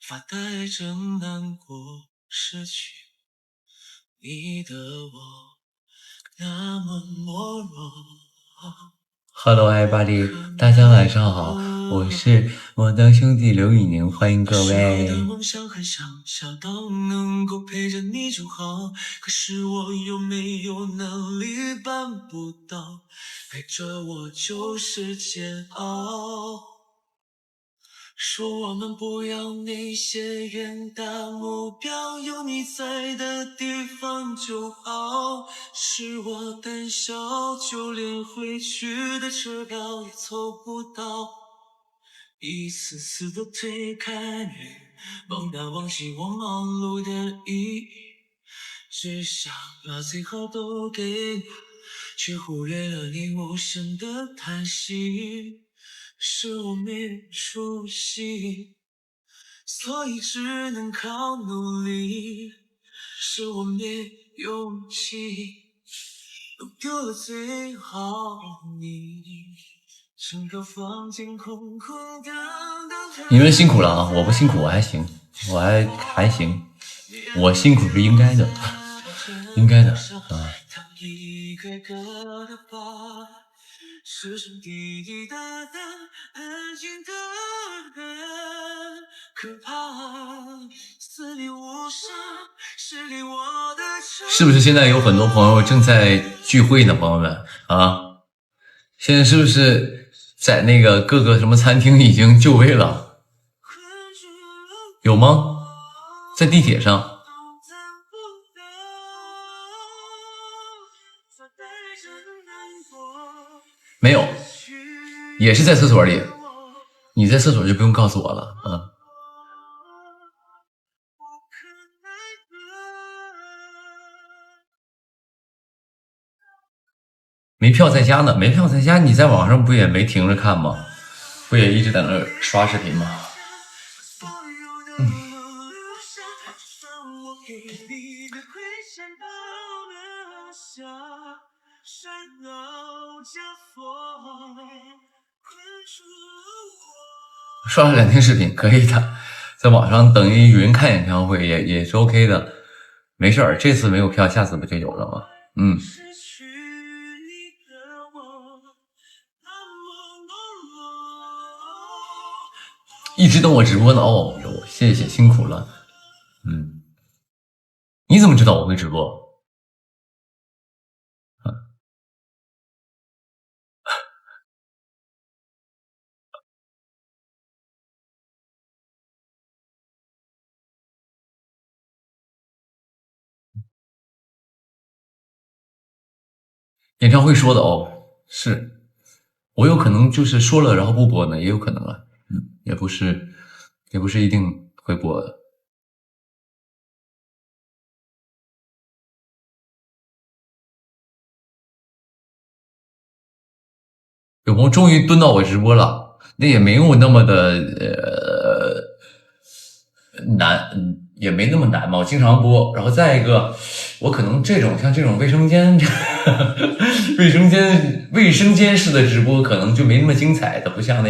发呆着难过，失去你的我那么懦弱。Hello everybody，大家晚上好，我是我的兄弟刘宇宁，欢迎各位。梦想很想小到能够陪着你就好，可是我又没有能力办不到，陪着我就是煎熬。说我们不要那些远大目标，有你在的地方就好。是我胆小，就连回去的车票也凑不到，一次次都推开你，忙到忘记我忙碌的意义，只想把最好都给你，却忽略了你无声的叹息。是我没出息，所以只能靠努力。是我没勇气，都丢了最好你，整个房间空空荡荡。你们辛苦了啊，我不辛苦，我还行，我还行，我辛苦是应该的，应该的啊。时声滴滴答答，安静的很可怕，思念无声，是给我的。是不是现在有很多朋友正在聚会呢？朋友们啊，现在是不是在那个各个什么餐厅已经就位了？有吗？在地铁上？没有，也是在厕所里。你在厕所就不用告诉我了啊。没票在家呢，没票在家，你在网上不也没停着看吗？不也一直在那刷视频吗？刷了2天视频，可以的，在网上等于有人看演唱会也是 OK 的，没事儿，这次没有票，下次不就有了吗？一直等我直播呢，哦哟，谢谢，辛苦了。你怎么知道我会直播？演唱会说的哦，是我有可能就是说了然后不播呢，也有可能啊，也不是一定会播的。有朋友终于蹲到我直播了，那也没有那么的难，也没那么难嘛。我经常播，然后再一个，我可能像这种卫生间式的直播，可能就没那么精彩的，不像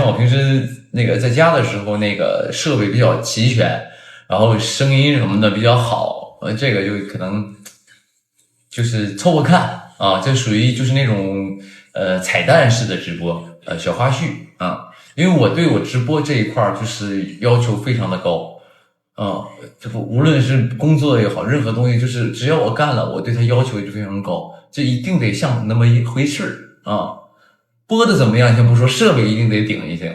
我平时那个在家的时候，那个设备比较齐全，然后声音什么的比较好，这个就可能就是凑合看啊，这属于就是那种彩蛋式的直播，小花絮啊。因为我对我直播这一块就是要求非常的高啊，这不无论是工作也好，任何东西就是只要我干了，我对它要求就非常高，这一定得像那么一回事啊。播的怎么样先不说，设备一定得顶一顶。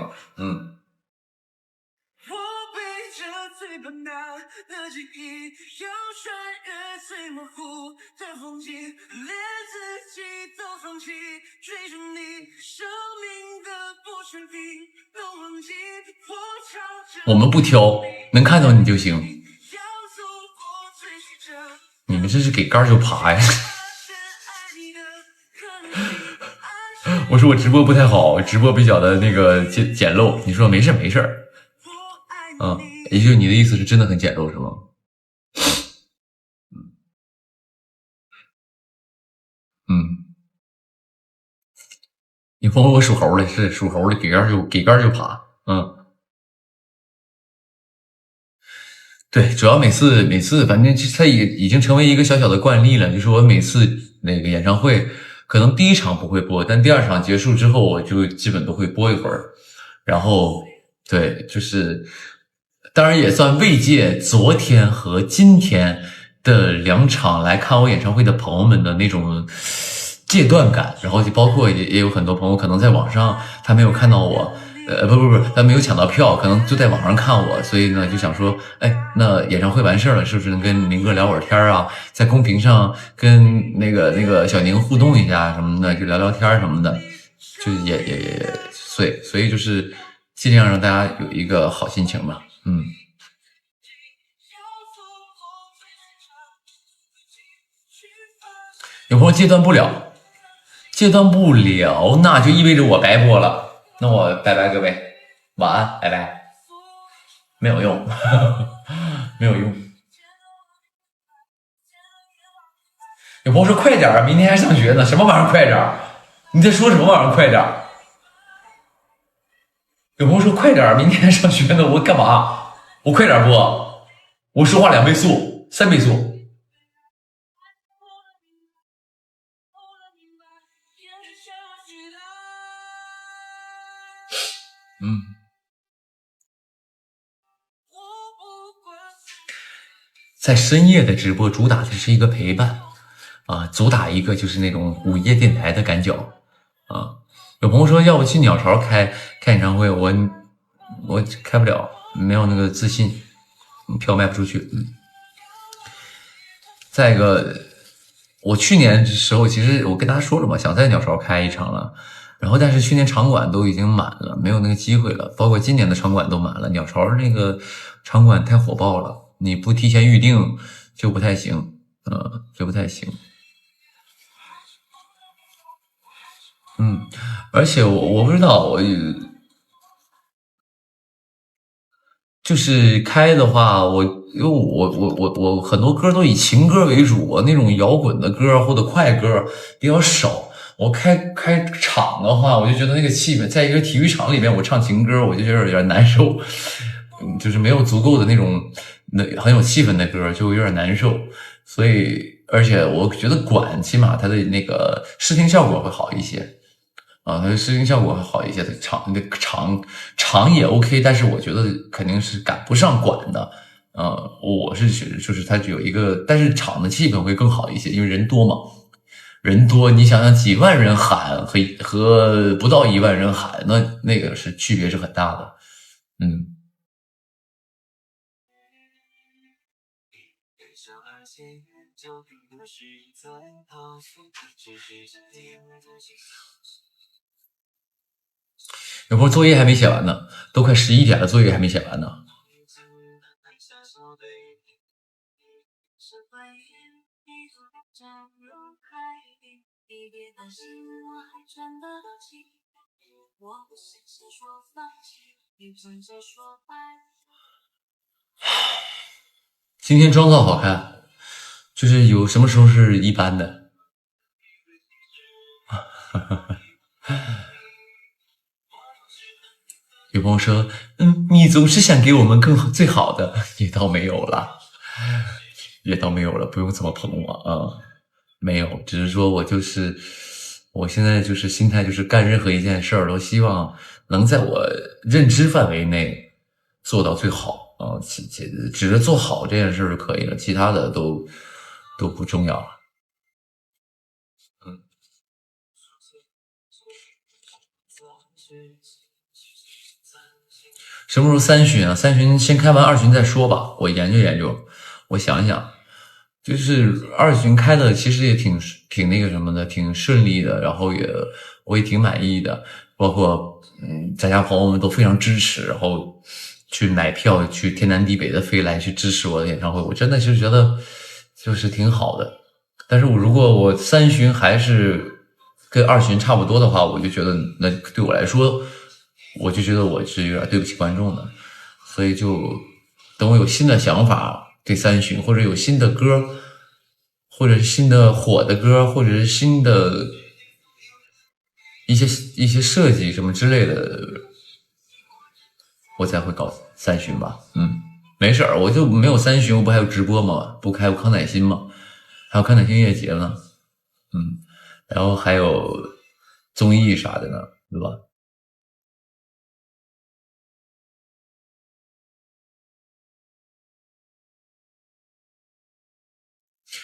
我们不挑，能看到你就行。你们这是给杆就爬呀！我说我直播不太好，直播比较的那个简陋。你说没事没事啊？也就你的意思是真的很简陋是吗？你问我属猴的，是属猴的，给杆就爬。对，主要每次，反正它也已经成为一个小小的惯例了，就是我每次那个演唱会，可能第一场不会播，但第二场结束之后，我就基本都会播一会儿。然后，对，就是当然也算慰藉昨天和今天的两场来看我演唱会的朋友们的那种戒断感。然后就包括也有很多朋友可能在网上他没有看到我。不，他没有抢到票，可能就在网上看我，所以呢就想说，哎，那演唱会完事儿了，是不是能跟宁哥聊会儿天啊？在公屏上跟那个小宁互动一下什么的，就聊聊天什么的，就也所以就是尽量让大家有一个好心情吧，嗯。有朋友戒断不了，那就意味着我白播了。那我拜拜各位，晚安，拜拜。没有用，没有用。有朋友说快点，明天还上学呢，什么玩意儿快点？你在说什么玩意儿快点？有朋友说快点，明天还上学呢，我干嘛？我快点播，我说话2倍速、3倍速。在深夜的直播主打的是一个陪伴啊，主打一个就是那种午夜电台的感觉啊。有朋友说要不去鸟巢开演唱会，我开不了，没有那个自信，票卖不出去。再一个，我去年的时候其实我跟大家说了嘛，想在鸟巢开一场了，然后但是去年场馆都已经满了，没有那个机会了，包括今年的场馆都满了，鸟巢那个场馆太火爆了。你不提前预定就不太行，就不太行。而且我不知道，就是开的话，因为我很多歌都以情歌为主，那种摇滚的歌或者快歌比较少。我开场的话，我就觉得那个气氛，在一个体育场里面，我唱情歌，我就觉得有点难受。就是没有足够的那种很有气氛的歌，就有点难受。所以，而且我觉得管起码它的那个视听效果会好一些啊，它的视听效果会好一些。场也 OK， 但是我觉得肯定是赶不上管的。我是觉得就是它有一个，但是场的气氛会更好一些，因为人多嘛。人多，你想想几万人喊和不到1万人喊，那个是区别是很大的。有朋友作业还没写完呢，都快11点了，作业还没写完呢。今天妆造好看，就是有什么时候是一般的。有朋友说，你总是想给我们更好最好的，也倒没有了，不用这么捧我啊。没有，只是说我现在就是心态就是干任何一件事儿都希望能在我认知范围内做到最好啊，只是做好这件事就可以了，其他的都不重要了。什么时候3巡啊？3巡先开完2巡再说吧，我研究研究，我想想。就是2巡开的其实也挺那个什么的，挺顺利的，然后我也挺满意的，包括在家朋友们都非常支持，然后去买票去天南地北的飞来去支持我的演唱会，我真的就觉得就是挺好的。但是如果我3巡还是跟2巡差不多的话，我就觉得那对我来说，我就觉得我是有点对不起观众的，所以就等我有新的想法。这3巡，或者有新的歌，或者是新的火的歌，或者是新的一些设计什么之类的，我才会搞3巡吧。没事儿，我就没有三巡，我不还有直播吗？不还有康乃馨吗？还有康乃馨音乐节呢，然后还有综艺啥的呢，对吧？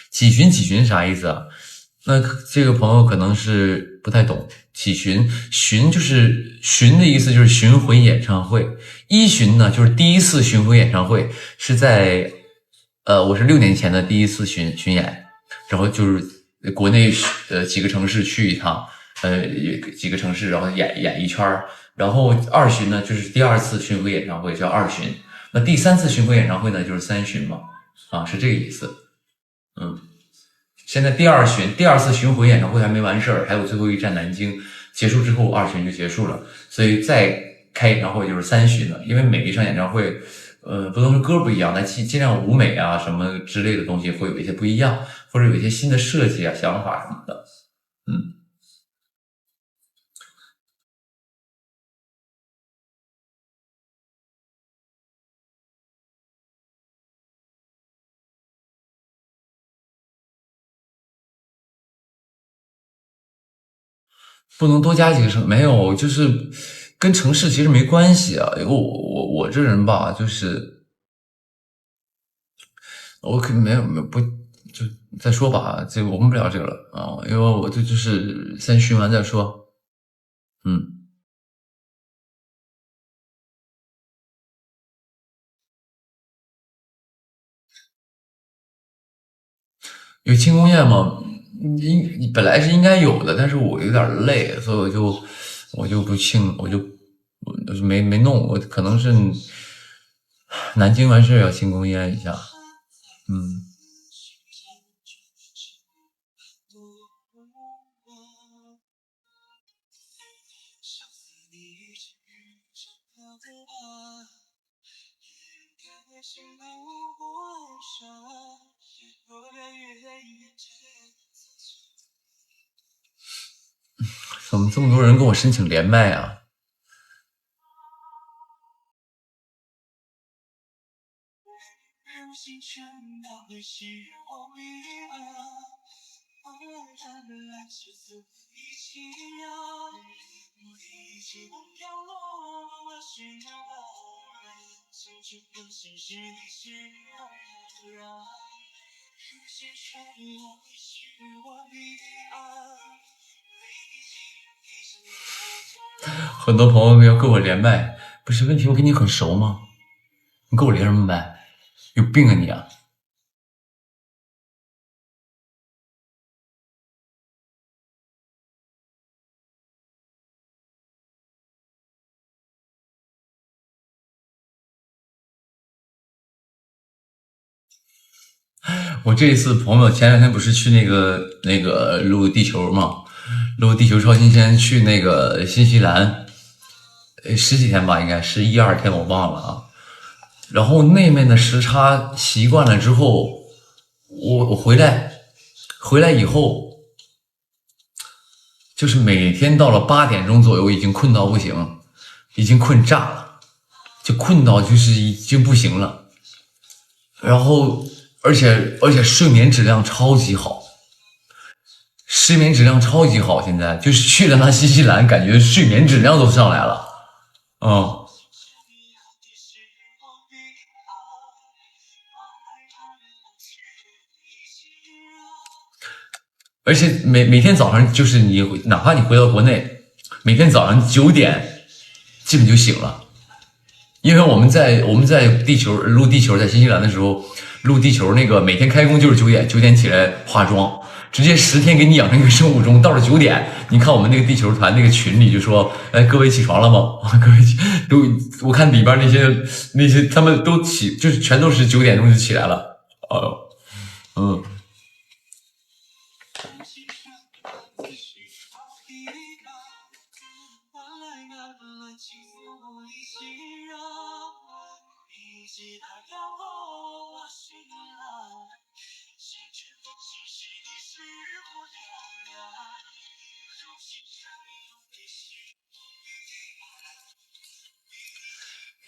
几巡啥意思啊？那这个朋友可能是不太懂几巡，巡就是巡的意思，就是巡回演唱会。一巡呢，就是第一次巡回演唱会是在我是6年前的第一次巡演，然后就是国内几个城市去一趟，几个城市然后演一圈然后二巡呢就是第二次巡回演唱会叫二巡，那第三次巡回演唱会呢就是三巡嘛，是这个意思，现在第二次巡回演唱会还没完事儿，还有最后一站南京，结束之后二巡就结束了，所以再开演唱会就是三巡了。因为每一场演唱会，不能说歌不一样，但尽量舞美啊什么之类的东西会有一些不一样，或者有一些新的设计啊、想法什么的。不能多加几个城，没有，就是跟城市其实没关系啊。我这人吧，就是我可没有不就再说吧，这个我们不聊这个了啊，因为我这就是先巡完再说。嗯，有庆功宴吗？本来是应该有的，但是我有点累，所以我就不庆，我就没弄，我可能是南京完事要庆功宴一下。嗯，怎么这么多人跟我申请连麦啊？很多朋友要跟我连麦，不是问题，我跟你很熟吗？你跟我连什么麦？有病啊你啊！我这一次朋友前两天不是去那个录地球嘛，录地球超新鲜，去那个新西兰，十几天吧，应该是1、2天我忘了啊。然后那面的时差习惯了之后，我回来以后，就是每天到了8点钟左右，已经困到不行，已经困炸了，就困到就是已经不行了。然后而且睡眠质量超级好，睡眠质量超级好，现在就是去了趟新西兰，感觉睡眠质量都上来了。嗯，而且每天早上就是你哪怕你回到国内，每天早上9点基本就醒了，因为我们在地球录地球在新西兰的时候录地球那个每天开工就是9点起来化妆，直接10天给你养成一个生物钟，到了9点，你看我们那个地球团那个群里就说，哎，各位起床了吗？各位都我看里边那些他们都起，就是全都是9点钟就起来了。嗯，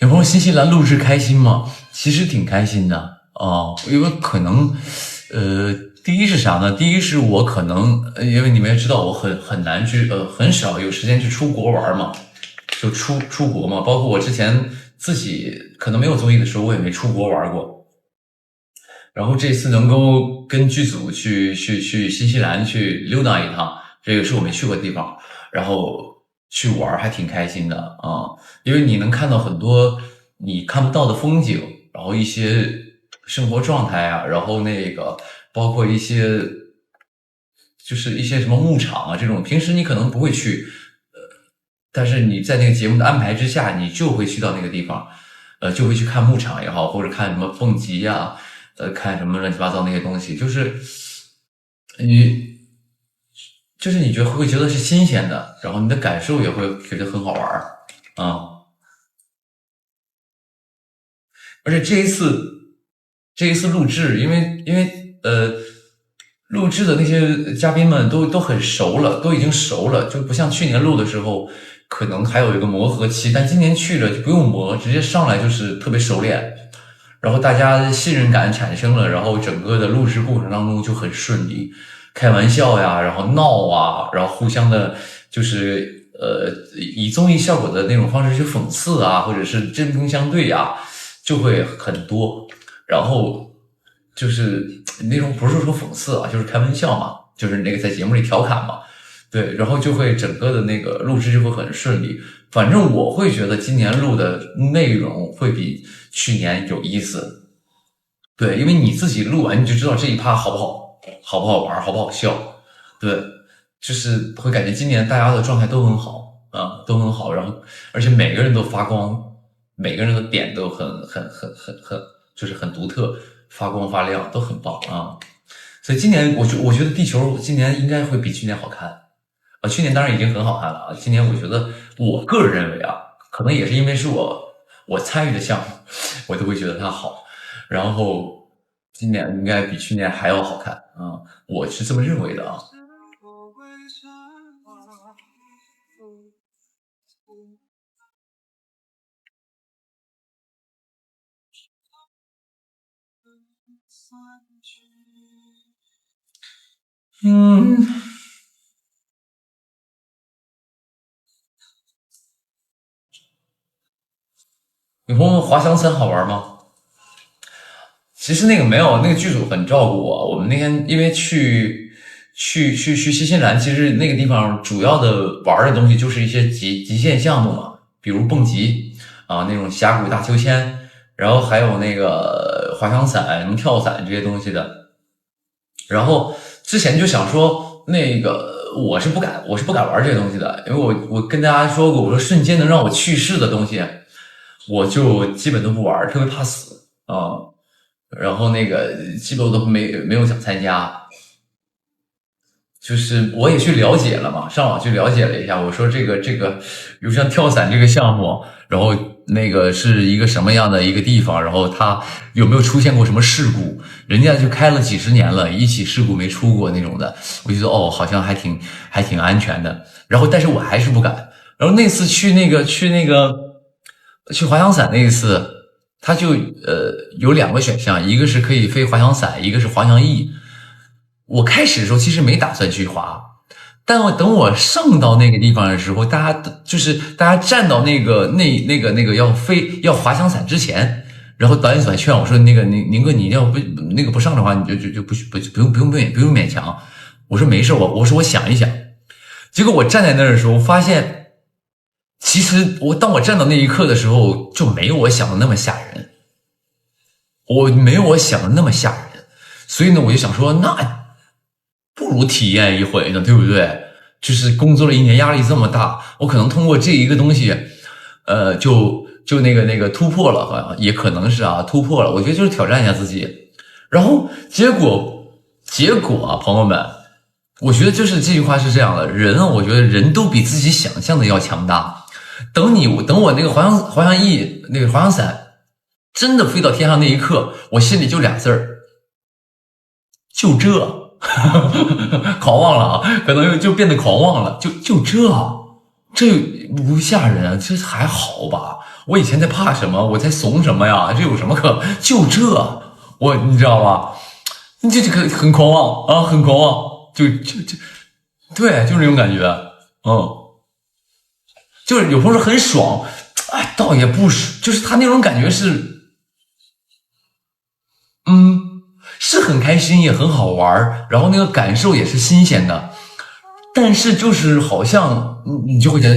有朋友新西兰录制开心吗？其实挺开心的啊，因为可能，第一是啥呢？第一是我可能，因为你们也知道，我很难去，很少有时间去出国玩嘛，就出国嘛。包括我之前自己可能没有综艺的时候，我也没出国玩过。然后这次能够跟剧组去新西兰去溜达一趟，这个是我没去过的地方，然后去玩还挺开心的啊，因为你能看到很多你看不到的风景，然后一些生活状态啊，然后那个包括一些就是一些什么牧场啊这种，平时你可能不会去，但是你在那个节目的安排之下，你就会去到那个地方，就会去看牧场也好，或者看什么蹦极呀，看什么乱七八糟那些东西，你就是你会觉得是新鲜的，然后你的感受也会觉得很好玩啊。而且这一次录制，因为录制的那些嘉宾们都很熟了，都已经熟了，就不像去年录的时候可能还有一个磨合期，但今年去了就不用磨，直接上来就是特别熟练，然后大家信任感产生了，然后整个的录制过程当中就很顺利，开玩笑呀，然后闹啊，然后互相的就是以综艺效果的那种方式去讽刺啊，或者是针锋相对啊，就会很多，然后就是那种不是说讽刺啊，就是开玩笑嘛，就是那个在节目里调侃嘛，对，然后就会整个的那个录制就会很顺利。反正我会觉得今年录的内容会比去年有意思，对，因为你自己录完你就知道这一趴好不好，好不好玩，好不好笑，对，就是会感觉今年大家的状态都很好啊，都很好，然后而且每个人都发光，每个人的点都很，就是很独特，发光发亮，都很棒啊。所以今年我觉得地球今年应该会比去年好看啊，去年当然已经很好看了啊，今年我觉得我个人认为啊，可能也是因为是我参与的项目，我都会觉得它好，然后今年应该比去年还要好看啊，我是这么认为的啊。嗯，你问问滑翔伞好玩吗？其实那个没有，那个剧组很照顾我。我们那天因为去新西兰，其实那个地方主要的玩的东西就是一些极限项目嘛，比如蹦极啊，那种峡谷大秋千，然后还有那个滑翔伞、什么跳伞这些东西的。然后之前就想说，那个我是不敢玩这些东西的，因为我跟大家说过，我说瞬间能让我去世的东西，我就基本都不玩，特别怕死啊。然后那个基本我都没有想参加，就是我也去了解了嘛，上网去了解了一下，我说这个，比如像跳伞这个项目，然后那个是一个什么样的一个地方，然后它有没有出现过什么事故？人家就开了几十年了，一起事故没出过那种的，我就觉得哦，好像还挺安全的。然后但是我还是不敢。然后那次去滑翔伞那一次，它就有两个选项，一个是可以飞滑翔伞，一个是滑翔翼。我开始的时候其实没打算去滑，但等我上到那个地方的时候，大家站到那个要滑翔伞之前，然后导演组还劝我说：“那个宁哥，你要不上的话，你就不用勉强。”我说没事，我说我想一想。结果我站在那儿的时候，发现其实当我站到那一刻的时候，就没有我想的那么吓人，我没有我想的那么吓人，所以呢，我就想说那。不如体验一回呢，对不对？就是工作了1年，压力这么大，我可能通过这一个东西，就那个突破了，好像也可能是啊，突破了。我觉得就是挑战一下自己，然后结果啊，朋友们，我觉得就是这句话是这样的，人啊，我觉得人都比自己想象的要强大。等我那个滑翔翼那个滑翔伞真的飞到天上那一刻，我心里就俩字儿，就这。狂妄了啊，可能就变得狂妄了，就这，这不吓人啊，这还好吧？我以前在怕什么？我在怂什么呀？这有什么可就这？你知道吧？这个很狂妄啊，很狂妄，对，就是那种感觉，就是有朋友说很爽，哎，倒也不是，就是他那种感觉是，是很开心，也很好玩，然后那个感受也是新鲜的，但是就是好像你就会觉得，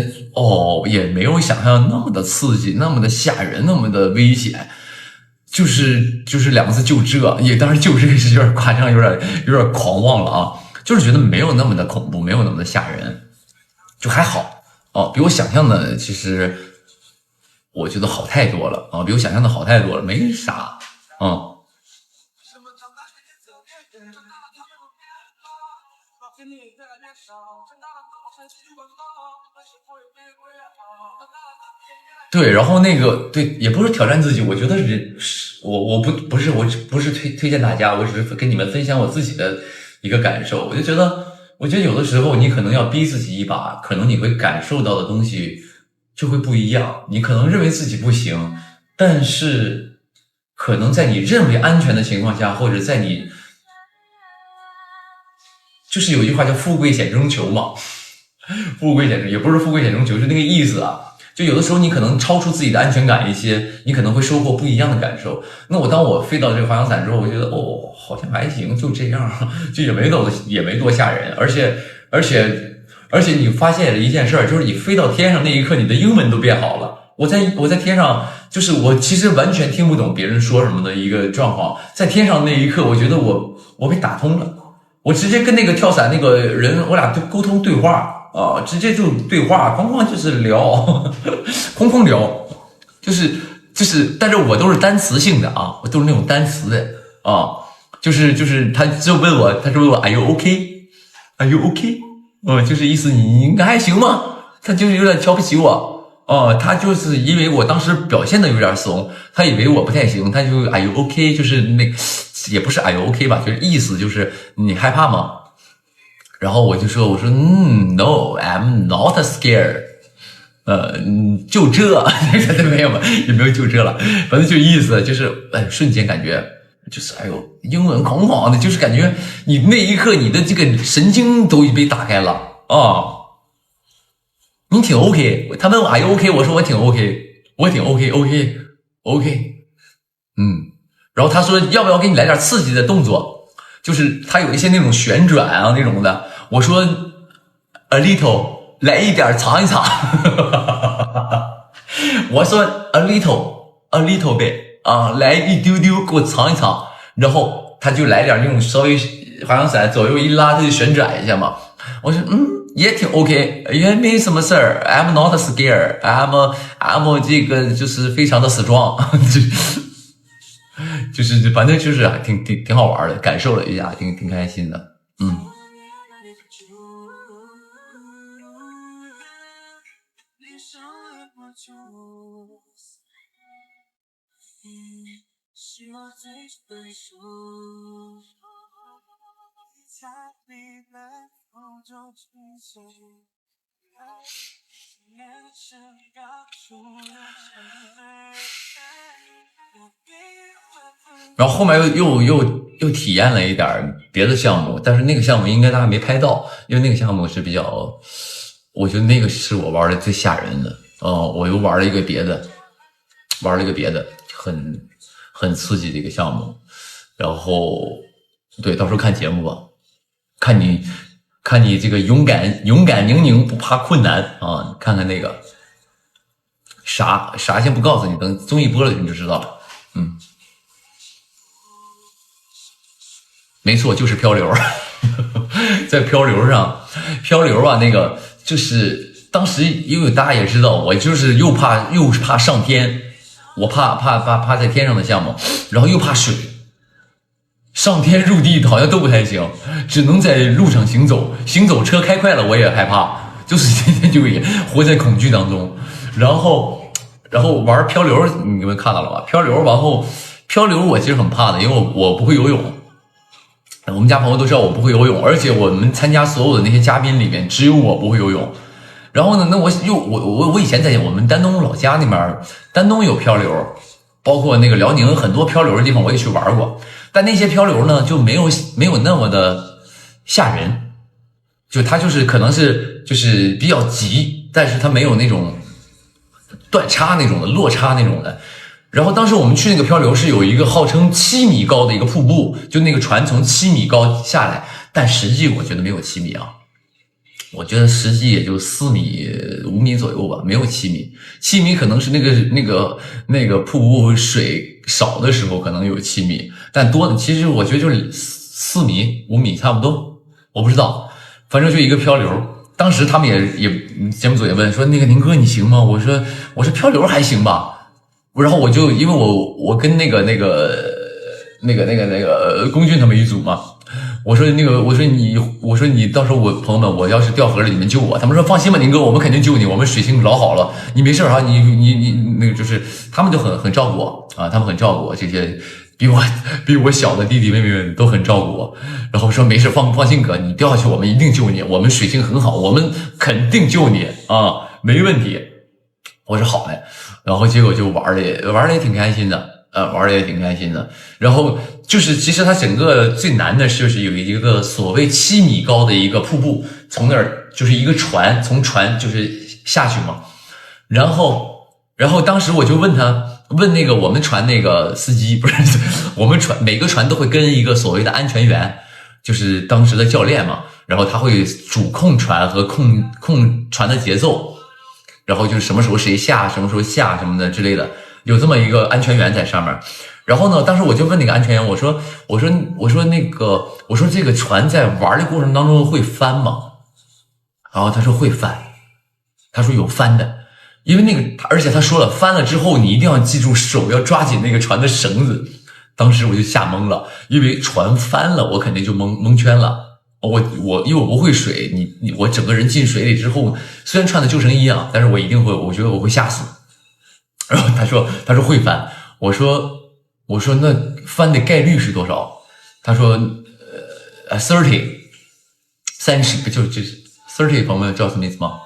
也没有想象那么的刺激，那么的吓人，那么的危险。就是两个字，就这，也当然就这个是有点夸张，有点狂妄了啊，就是觉得没有那么的恐怖，没有那么的吓人，就还好比我想象的其实我觉得好太多了啊，比我想象的好太多了，没啥对，然后对，也不是挑战自己，我觉得我不是推荐大家，我只是跟你们分享我自己的一个感受。我觉得有的时候你可能要逼自己一把，可能你会感受到的东西就会不一样。你可能认为自己不行，但是可能在你认为安全的情况下，或者在你就是有一句话叫富贵险中求嘛，富贵险中也不是富贵险中求，是那个意思啊。就有的时候你可能超出自己的安全感一些，你可能会收获不一样的感受。那当我飞到这个滑翔伞之后，我觉得好像还行，就这样，就也没多吓人。而且你发现了一件事，就是你飞到天上那一刻，你的英文都变好了。我在天上，就是我其实完全听不懂别人说什么的一个状况，在天上那一刻，我觉得我被打通了，我直接跟那个跳伞那个人，我俩就沟通对话。直接就对话，哐哐就是聊，哐哐聊，就是，但是我都是单词性的啊，我都是那种单词的啊，就是他就问我，Are you okay？Are you okay？就是意思你应该还行吗？他就是有点瞧不起我，他就是因为我当时表现的有点怂，他以为我不太行，他就 Are you okay？就是也不是 Are you okay 吧，就是意思就是你害怕吗？然后我说No, I'm not scared。就这，没有也没有就这了，反正就意思就是，瞬间感觉就是英文哐哐的，就是感觉你那一刻你的这个神经都被打开了啊。你挺 OK， 他问我 Are you OK？ 我说我挺 OK， 我挺 OK。然后他说要不要给你来点刺激的动作？就是他有一些那种旋转啊那种的，我说 a little， 来一点尝一尝。我说 a little bit 来一丢丢给我尝一尝。然后他就来点那种稍微滑翔伞左右一拉，他就旋转一下嘛。我说也挺 OK， 也没什么事儿。I'm not scared， I'm 这个就是非常的strong。就是反正就是挺好玩的，感受了一下，挺开心的。然后后面又体验了一点别的项目，但是那个项目应该大家没拍到，因为那个项目是比较，我觉得那个是我玩的最吓人的。我又玩了一个别的，很刺激的一个项目。然后对，到时候看节目吧，看你这个勇敢宁宁不怕困难啊！看看那个啥先不告诉你，等综艺播了你就知道了。没错，就是漂流。在漂流啊，那个就是当时因为大家也知道，我就是又怕上天，我怕在天上的项目，然后又怕水。上天入地好像都不太行，只能在路上行走，车开快了我也害怕，就是天天就也活在恐惧当中。然后玩漂流，你们看到了吧？漂流我其实很怕的，因为我不会游泳。我们家朋友都知道我不会游泳，而且我们参加所有的那些嘉宾里面只有我不会游泳。然后呢，那我以前在我们丹东老家那边，丹东有漂流，包括那个辽宁很多漂流的地方我也去玩过，但那些漂流呢就没有那么的吓人，就它就是可能是就是比较急，但是它没有那种断差那种的落差那种的。然后当时我们去那个漂流是有一个号称7米高的一个瀑布，就那个船从7米高下来，但实际我觉得没有7米啊。我觉得实际也就4米、5米左右吧，没有7米。7米可能是那个瀑布水少的时候可能有7米，但多的其实我觉得就是4米、5米差不多，我不知道，反正就一个漂流。当时他们也节目组也问说那个宁哥你行吗？我说漂流还行吧。然后我就因为我跟那个龚俊他们一组嘛。我说你到时候朋友们，我要是掉河了，你们救我。他们说放心吧，宁哥，我们肯定救你，我们水性老好了，你没事啊，你那个就是他们就很照顾我啊，他们很照顾我，这些比我小的弟弟妹妹们都很照顾我。然后说没事，放心哥，你掉下去我们一定救你，我们水性很好，我们肯定救你啊，没问题。我说好嘞，然后结果就玩的也挺开心的。玩的也挺开心的，然后就是其实它整个最难的就是有一个所谓7米高的一个瀑布，从那儿就是一个船从船就是下去嘛，然后当时我就问那个我们船那个司机，不是我们船每个船都会跟一个所谓的安全员，就是当时的教练嘛，然后他会主控船和控船的节奏，然后就是什么时候谁下什么时候下什么的之类的。有这么一个安全员在上面，然后呢，当时我就问那个安全员，我说这个船在玩的过程当中会翻吗？然后他说会翻，他说有翻的，因为那个，而且他说了翻了之后你一定要记住手要抓紧那个船的绳子。当时我就吓懵了，因为船翻了，我肯定就蒙圈了。因为我不会水，我整个人进水里之后，虽然穿的救生衣啊，但是我一定会，我觉得我会吓死。然后他说会翻，我说那翻的概率是多少？他说30，就是30，朋友们知道什么意思吗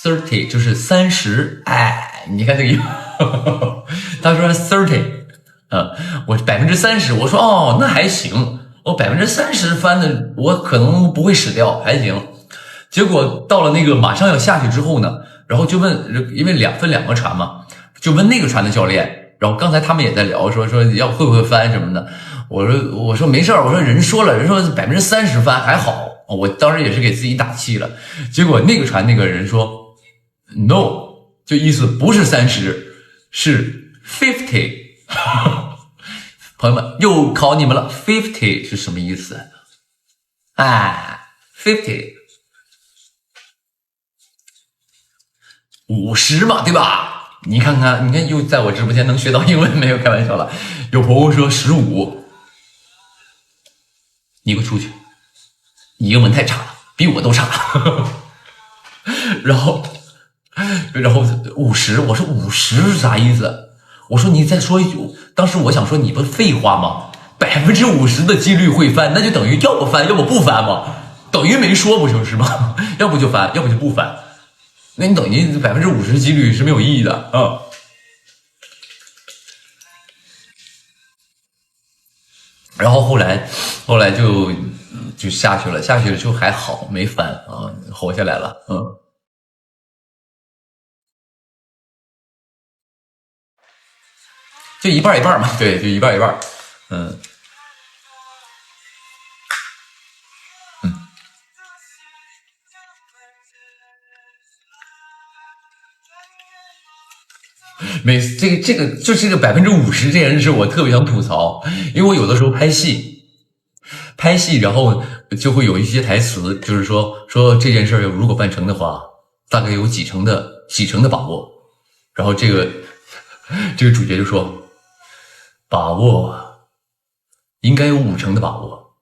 ？30就是30，哎，你看这个，他说30，我30%，我说哦那还行，我30%翻的我可能不会死掉，还行。结果到了那个马上要下去之后呢，然后就问，因为分两个船嘛，就问那个船的教练。然后刚才他们也在聊，说要会不会翻什么的。我说没事儿，我说人说30%翻还好，我当时也是给自己打气了。结果那个船那个人说 no， 就意思不是30，是50。朋友们又考你们了，50是什么意思？哎，50。50嘛，对吧？你看又在我直播间能学到英文没有？开玩笑了。有朋友说15，你给我出去！你英文太差了，比我都差。然后50，我说50是啥意思？我说你再说一句。当时我想说你不是废话吗？50%的几率会翻，那就等于要不翻要不不翻嘛，等于没说不就是吗？要不就翻，要不就不翻。那你等于50%几率是没有意义的啊。然后后来就下去了就还好，没翻啊，活下来了。就一半一半嘛，对，就一半一半。这个就是这个50%这件事，我特别想吐槽，因为我有的时候拍戏，然后就会有一些台词，就是说这件事如果办成的话，大概有几成的把握。然后这个主角就说，把握应该有50%的把握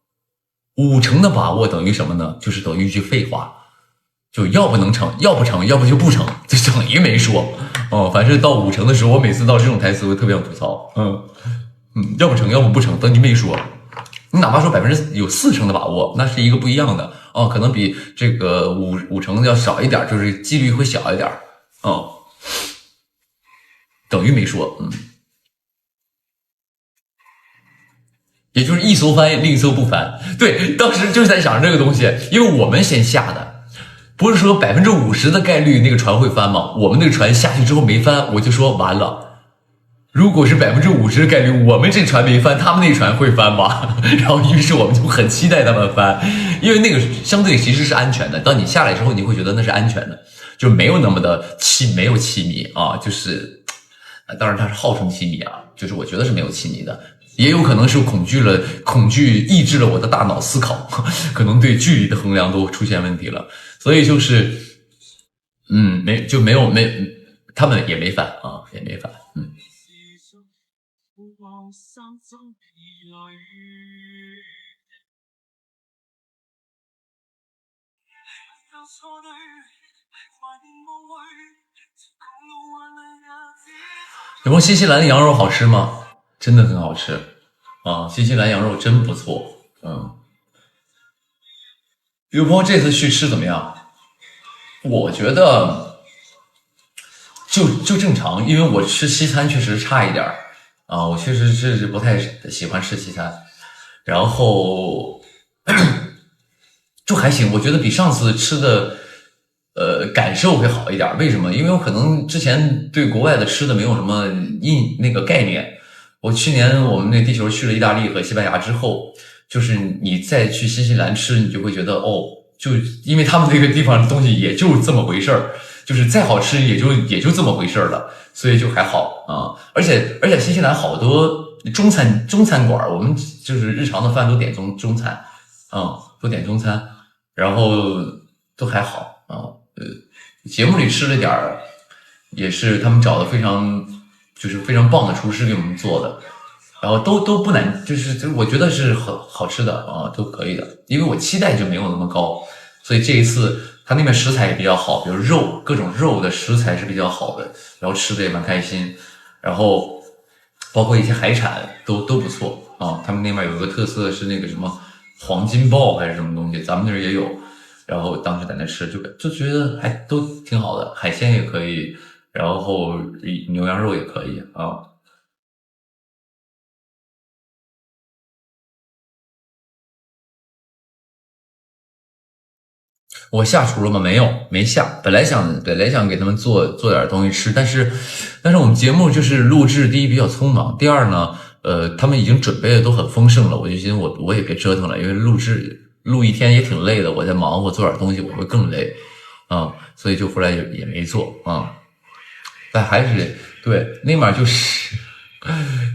，50%的把握等于什么呢？就是等于一句废话。就要不能成，要不成，要不就不成，就等于没说。反正到50%的时候，我每次到这种台词，我特别想吐槽。要不成，要不不成，等于没说。你哪怕说有40%的把握，那是一个不一样的。哦，可能比这个五成要少一点，就是几率会小一点。哦，等于没说，也就是一艘翻，另一艘不翻。对，当时就是在想这个东西，因为我们先下的，不是说50%的概率那个船会翻吗？我们那个船下去之后没翻，我就说完了。如果是50%的概率，我们这船没翻，他们那船会翻吗？然后于是我们就很期待他们翻，因为那个相对其实是安全的。当你下来之后，你会觉得那是安全的，就没有那么的没有气密啊，就是，当然它是号称气密啊，就是我觉得是没有气密的，也有可能是恐惧抑制了我的大脑思考，可能对距离的衡量都出现问题了，所以就是，没，他们也没翻啊，也没翻，有没有新西兰的羊肉好吃吗？真的很好吃啊！新西兰羊肉真不错。有朋友这次去吃怎么样？我觉得就正常，因为我吃西餐确实差一点啊，我确实是不太喜欢吃西餐，然后就还行，我觉得比上次吃的感受会好一点。为什么？因为我可能之前对国外的吃的没有什么那个概念。我去年我们那地球去了意大利和西班牙之后，就是你再去新西兰吃，你就会觉得哦，就因为他们那个地方的东西也就这么回事儿，就是再好吃也就这么回事儿了，所以就还好啊。而且新西兰好多中餐馆，我们就是日常的饭都点中餐，都点中餐，然后都还好啊。节目里吃了点儿，也是他们找的就是非常棒的厨师给我们做的，然后都不难，就是我觉得是很好吃的啊，都可以的。因为我期待就没有那么高，所以这一次他那边食材也比较好，比如各种肉的食材是比较好的，然后吃的也蛮开心，然后包括一些海产都不错啊。他们那边有一个特色是那个什么黄金鲍还是什么东西，咱们那儿也有。然后当时在那吃，就觉得还都挺好的，海鲜也可以，然后牛羊肉也可以啊。我下厨了吗？没有，没下。本来想给他们做点东西吃，但是我们节目就是录制，第一比较匆忙，第二呢，他们已经准备的都很丰盛了，我就寻思我也别折腾了，因为录一天也挺累的，我在忙活做点东西我会更累啊，所以就后来也没做啊。但还是对那面就是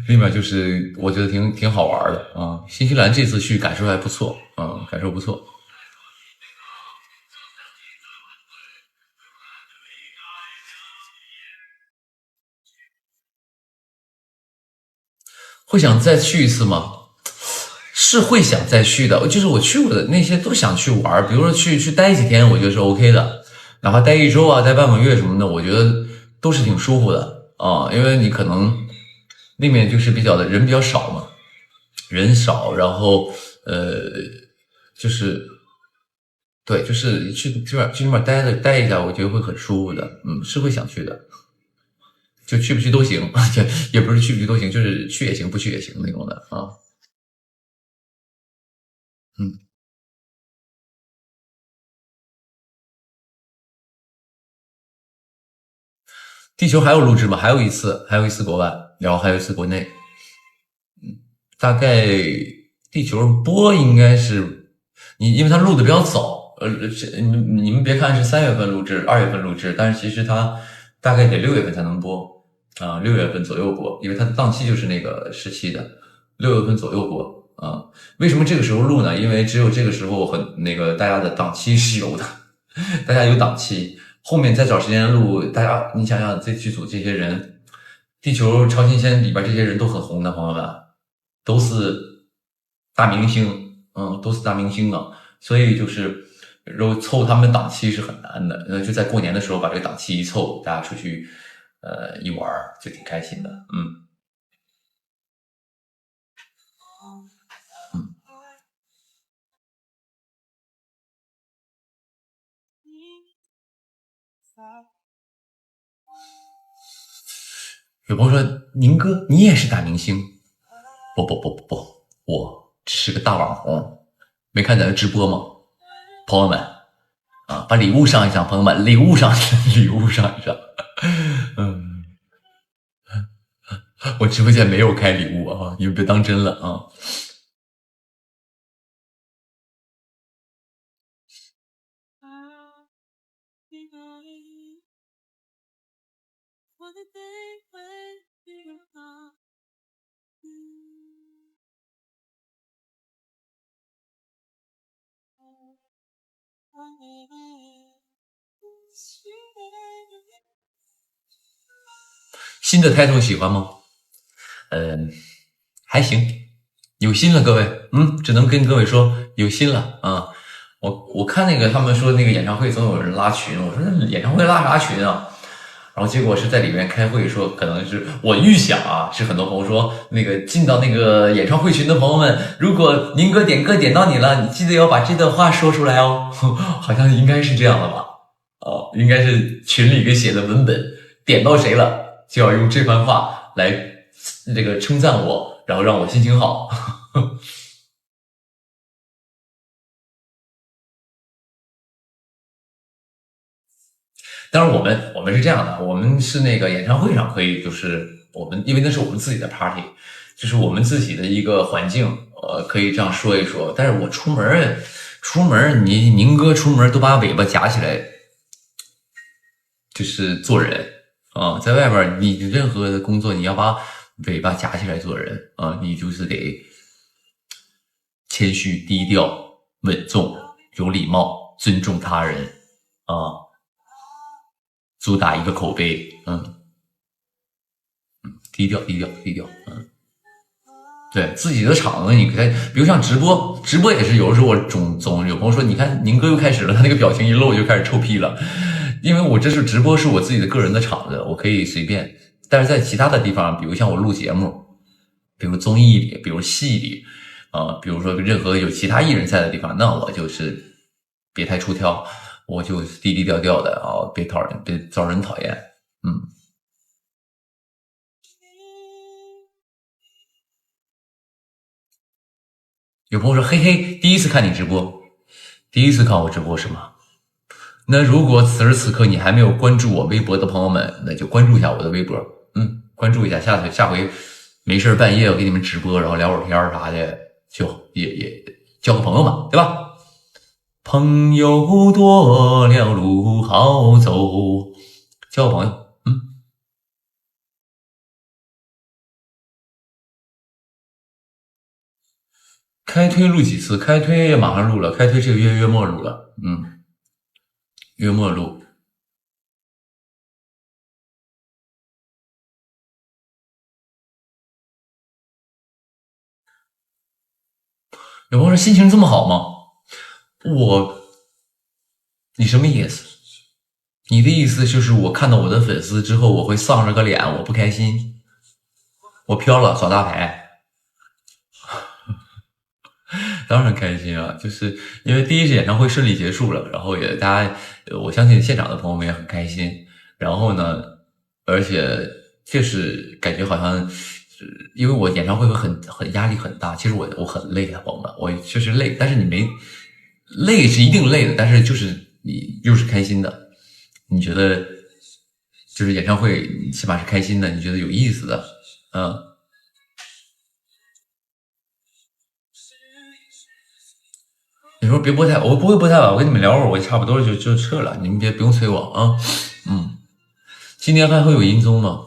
那面就是我觉得挺好玩的啊。新西兰这次去感受还不错，感受不错。会想再去一次吗？是会想再去的，就是我去过的那些都想去玩，比如说去待几天，我觉得是 OK 的，哪怕待一周啊，待半个月什么的，我觉得都是挺舒服的啊，因为你可能那面就是人比较少嘛，人少，然后就是对，就是去那边待一下，我觉得会很舒服的，是会想去的，就去不去都行，也不是去不去都行，就是去也行，不去也行那种的啊，嗯。地球还有录制吗？还有一次国外，然后还有一次国内。大概地球播应该是因为它录的比较早，你们别看是3月份录制、2月份录制，但是其实它大概得6月份才能播啊，6月份左右播，因为它的档期就是那个时期的，6月份左右播啊。为什么这个时候录呢？因为只有这个时候那个大家的档期是有的，大家有档期，后面再找时间录，大家你想想这剧组这些人，地球超新鲜里边这些人都很红的朋友们，都是大明星，都是大明星啊，所以就是凑他们的档期是很难的，就在过年的时候把这个档期一凑，大家出去一玩就挺开心的，有朋友说：“宁哥，你也是大明星？”不，我只是个大网红。没看咱的直播吗？朋友们啊，把礼物上一上，朋友们，礼物上一上，礼物上一上。我直播间没有开礼物啊，你们别当真了啊。新的 title 喜欢吗？还行，有心了，各位，只能跟各位说有心了啊。我看那个他们说那个演唱会总有人拉群，我说那演唱会拉啥群啊？然后结果是在里面开会说，可能是我预想啊，是很多朋友说那个进到那个演唱会群的朋友们，如果宁哥点歌点到你了，你记得要把这段话说出来哦。好像应该是这样的吧？哦，应该是群里给写的文本，点到谁了就要用这番话来这个称赞我，然后让我心情好。当然我们是这样的，我们是那个演唱会上可以，就是我们因为那是我们自己的 party，就是我们自己的一个环境，可以这样说一说。但是我出门，宁哥出门都把尾巴夹起来，就是做人啊，在外边你任何的工作，你要把尾巴夹起来做人啊，你就是得谦虚、低调、稳重、有礼貌、尊重他人啊。主打一个口碑，低调，对自己的场子，你可以，比如像直播也是有的时候我总有朋友说，你看宁哥又开始了，他那个表情一露就开始臭屁了，因为我这是直播，是我自己的个人的场子，我可以随便，但是在其他的地方，比如像我录节目，比如综艺里，比如戏里，比如说任何有其他艺人在的地方，那我就是别太出挑。我就低低调调的啊，别招人讨厌。有朋友说：“嘿嘿，第一次看你直播，第一次看我直播是吗？那如果此时此刻你还没有关注我微博的朋友们，那就关注一下我的微博，关注一下，下回没事半夜我给你们直播，然后聊会儿天啥的，就也交个朋友嘛，对吧？朋友多了路好走，交个朋友。”开推录几次？开推马上录了，开推这个月末录了，月末录。有朋友说心情这么好吗？你什么意思？你的意思就是我看到我的粉丝之后，我会丧着个脸，我不开心，我飘了，耍大牌。当然开心啊，就是因为第一次演唱会顺利结束了，然后也大家，我相信现场的朋友们也很开心。然后呢，而且确实感觉好像，因为我演唱会会很压力很大，其实我很累的，朋友们，我确实累，但是你没累是一定累的，但是就是你又是开心的，你觉得就是演唱会起码是开心的，你觉得有意思的，你说别播太，我不会播太晚，我跟你们聊会儿，我差不多就撤了，你们不用催我啊。今年还会有音综吗？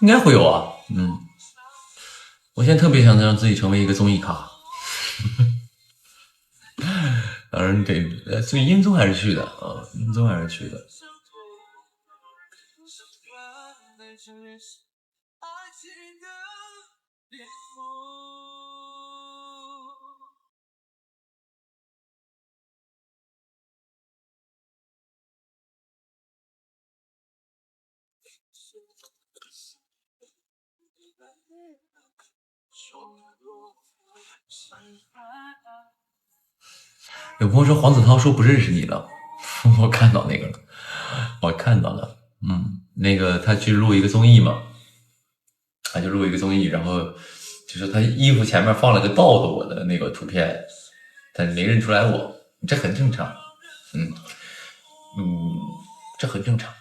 应该会有啊，我现在特别想让自己成为一个综艺咖。当然得，所以音综还是去的啊，音综还是去的。有朋友说黄子韬说不认识你了，我看到那个了，我看到了，那个他去录一个综艺嘛，他就录一个综艺，然后就是他衣服前面放了个倒的我的那个图片，他没认出来我，这很正常，这很正常。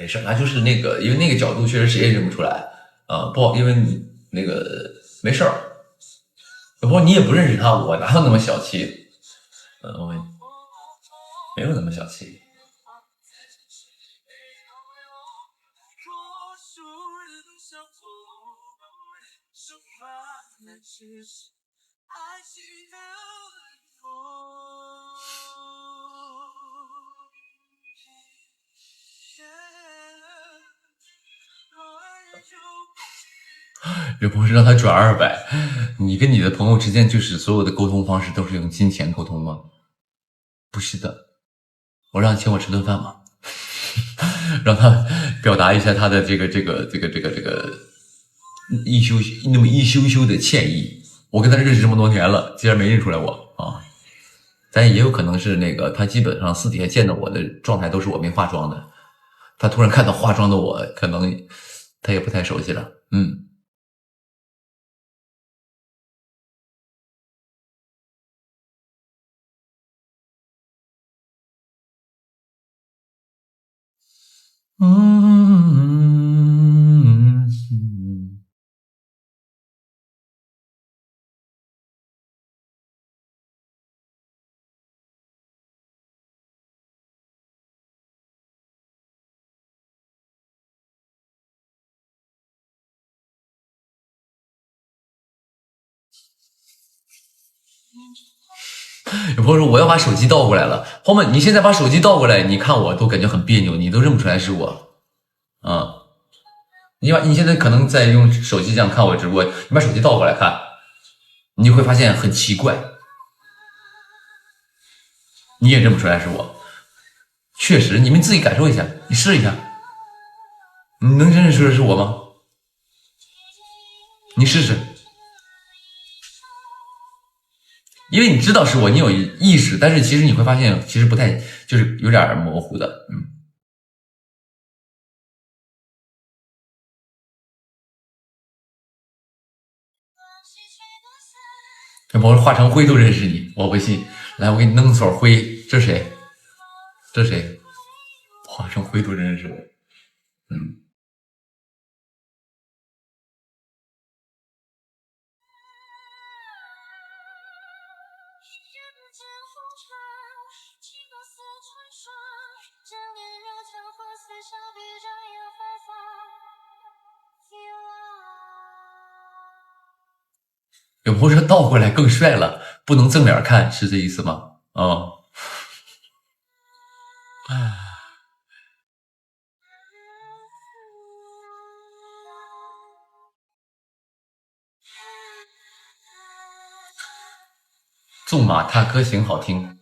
没事，那就是那个，因为那个角度确实谁也认不出来啊，不好，因为你那个没事儿，不过你也不认识他，我哪有那么小气？我没有那么小气。有朋友让他转200，你跟你的朋友之间就是所有的沟通方式都是用金钱沟通吗？不是的，我让你请我吃顿饭嘛，让他表达一下他的这个一羞羞的歉意。我跟他认识这么多年了，竟然没认出来我啊！但也有可能是那个他基本上私底下见到我的状态都是我没化妆的，他突然看到化妆的我，可能他也不太熟悉了。有朋友说我要把手机倒过来了，朋友们，你现在把手机倒过来，你看我都感觉很别扭，你都认不出来是我啊。你现在可能在用手机这样看我直播，你把手机倒过来看，你就会发现很奇怪，你也认不出来是我。确实，你们自己感受一下，你试一下，你能认识出来是我吗？你试试，因为你知道是我，你有意识，但是其实你会发现，其实不太，就是有点模糊的，这朋友化成灰都认识你，我不信。来，我给你弄撮灰，这谁？这谁？化成灰都认识我。有朋友说倒过来更帅了，不能正脸看，是这意思吗？纵马踏歌行好听。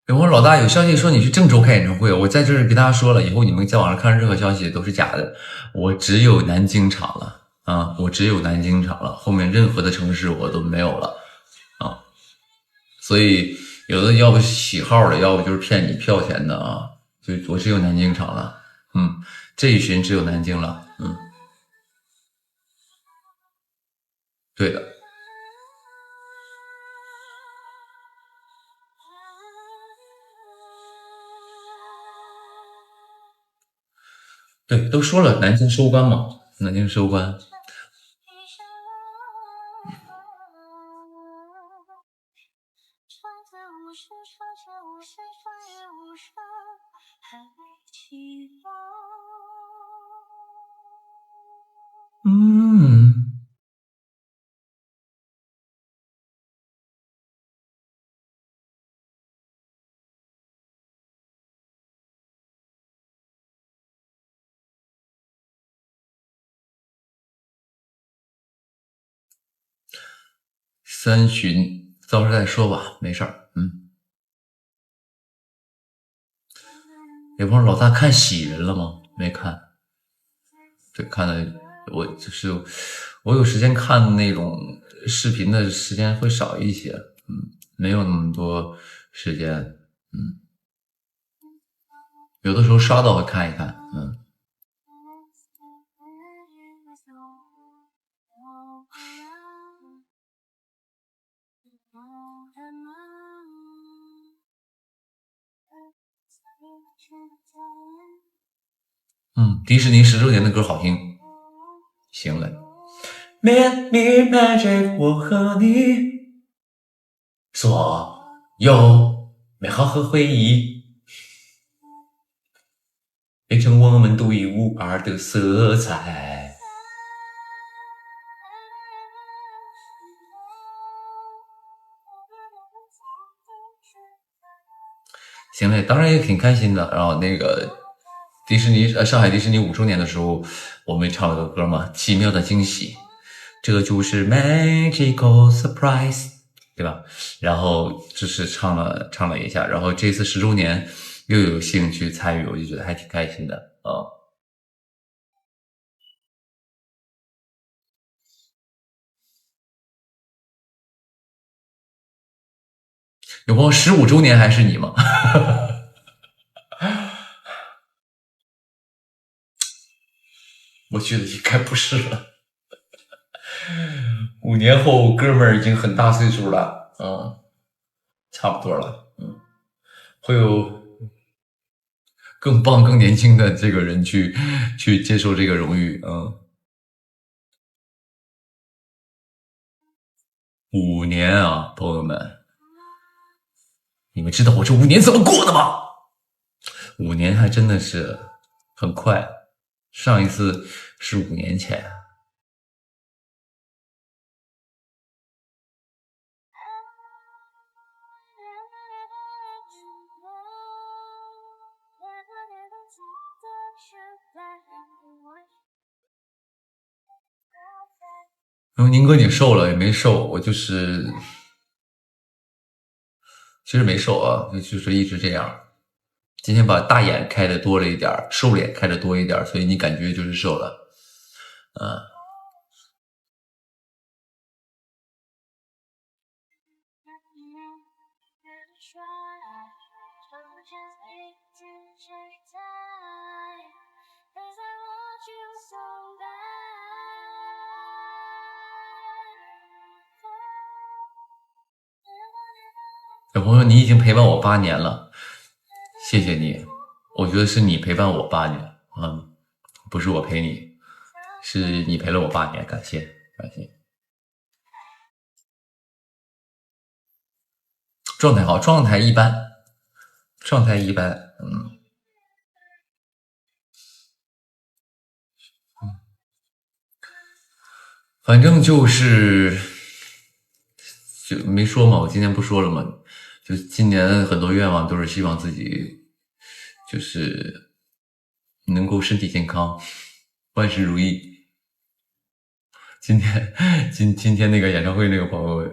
有朋友老大有消息说你去郑州开演唱会，我在这儿跟大家说了，以后你们在网上看任何消息都是假的，我只有南京场了啊，我只有南京场了，后面任何的城市我都没有了啊，所以有的要不洗号的，要不就是骗你票钱的啊，就我只有南京场了，这一巡只有南京了，对的。对，都说了南京收官嘛，南京收官。三旬，到时候再说吧，没事儿。有朋友老大看喜人了吗？没看。对，看的我有时间看那种视频的时间会少一些，没有那么多时间，有的时候刷到会看一看，迪士尼10周年的歌好听，行嘞。Made magic， 我和你所有美好和回忆，变成我们独一无二的色彩。行嘞，当然也挺开心的。然后那个迪士尼上海迪士尼5周年的时候，我们唱了个歌嘛，奇妙的惊喜，这就是 magical surprise， 对吧？然后就是唱了一下，然后这次10周年又有幸去参与，我就觉得还挺开心的啊。有朋友15周年还是你吗？我觉得应该不是了。5年后，哥们儿已经很大岁数了，差不多了，会有更棒、更年轻的这个人去接受这个荣誉，5年啊，朋友们，你们知道我这5年怎么过的吗？5年还真的是很快，上一次是5年前。宁哥，你瘦了也没瘦，我就是其实没瘦啊，就是一直这样。今天把大眼开的多了一点，瘦脸开的多一点，所以你感觉就是瘦了，小朋友，你已经陪伴我8年了，谢谢你。我觉得是你陪伴我8年，不是我陪你，是你陪了我8年，感谢感谢。状态好，状态一般，反正就是就没说嘛，我今天不说了嘛，就今年很多愿望都是希望自己就是能够身体健康，万事如意。今天那个演唱会那个朋友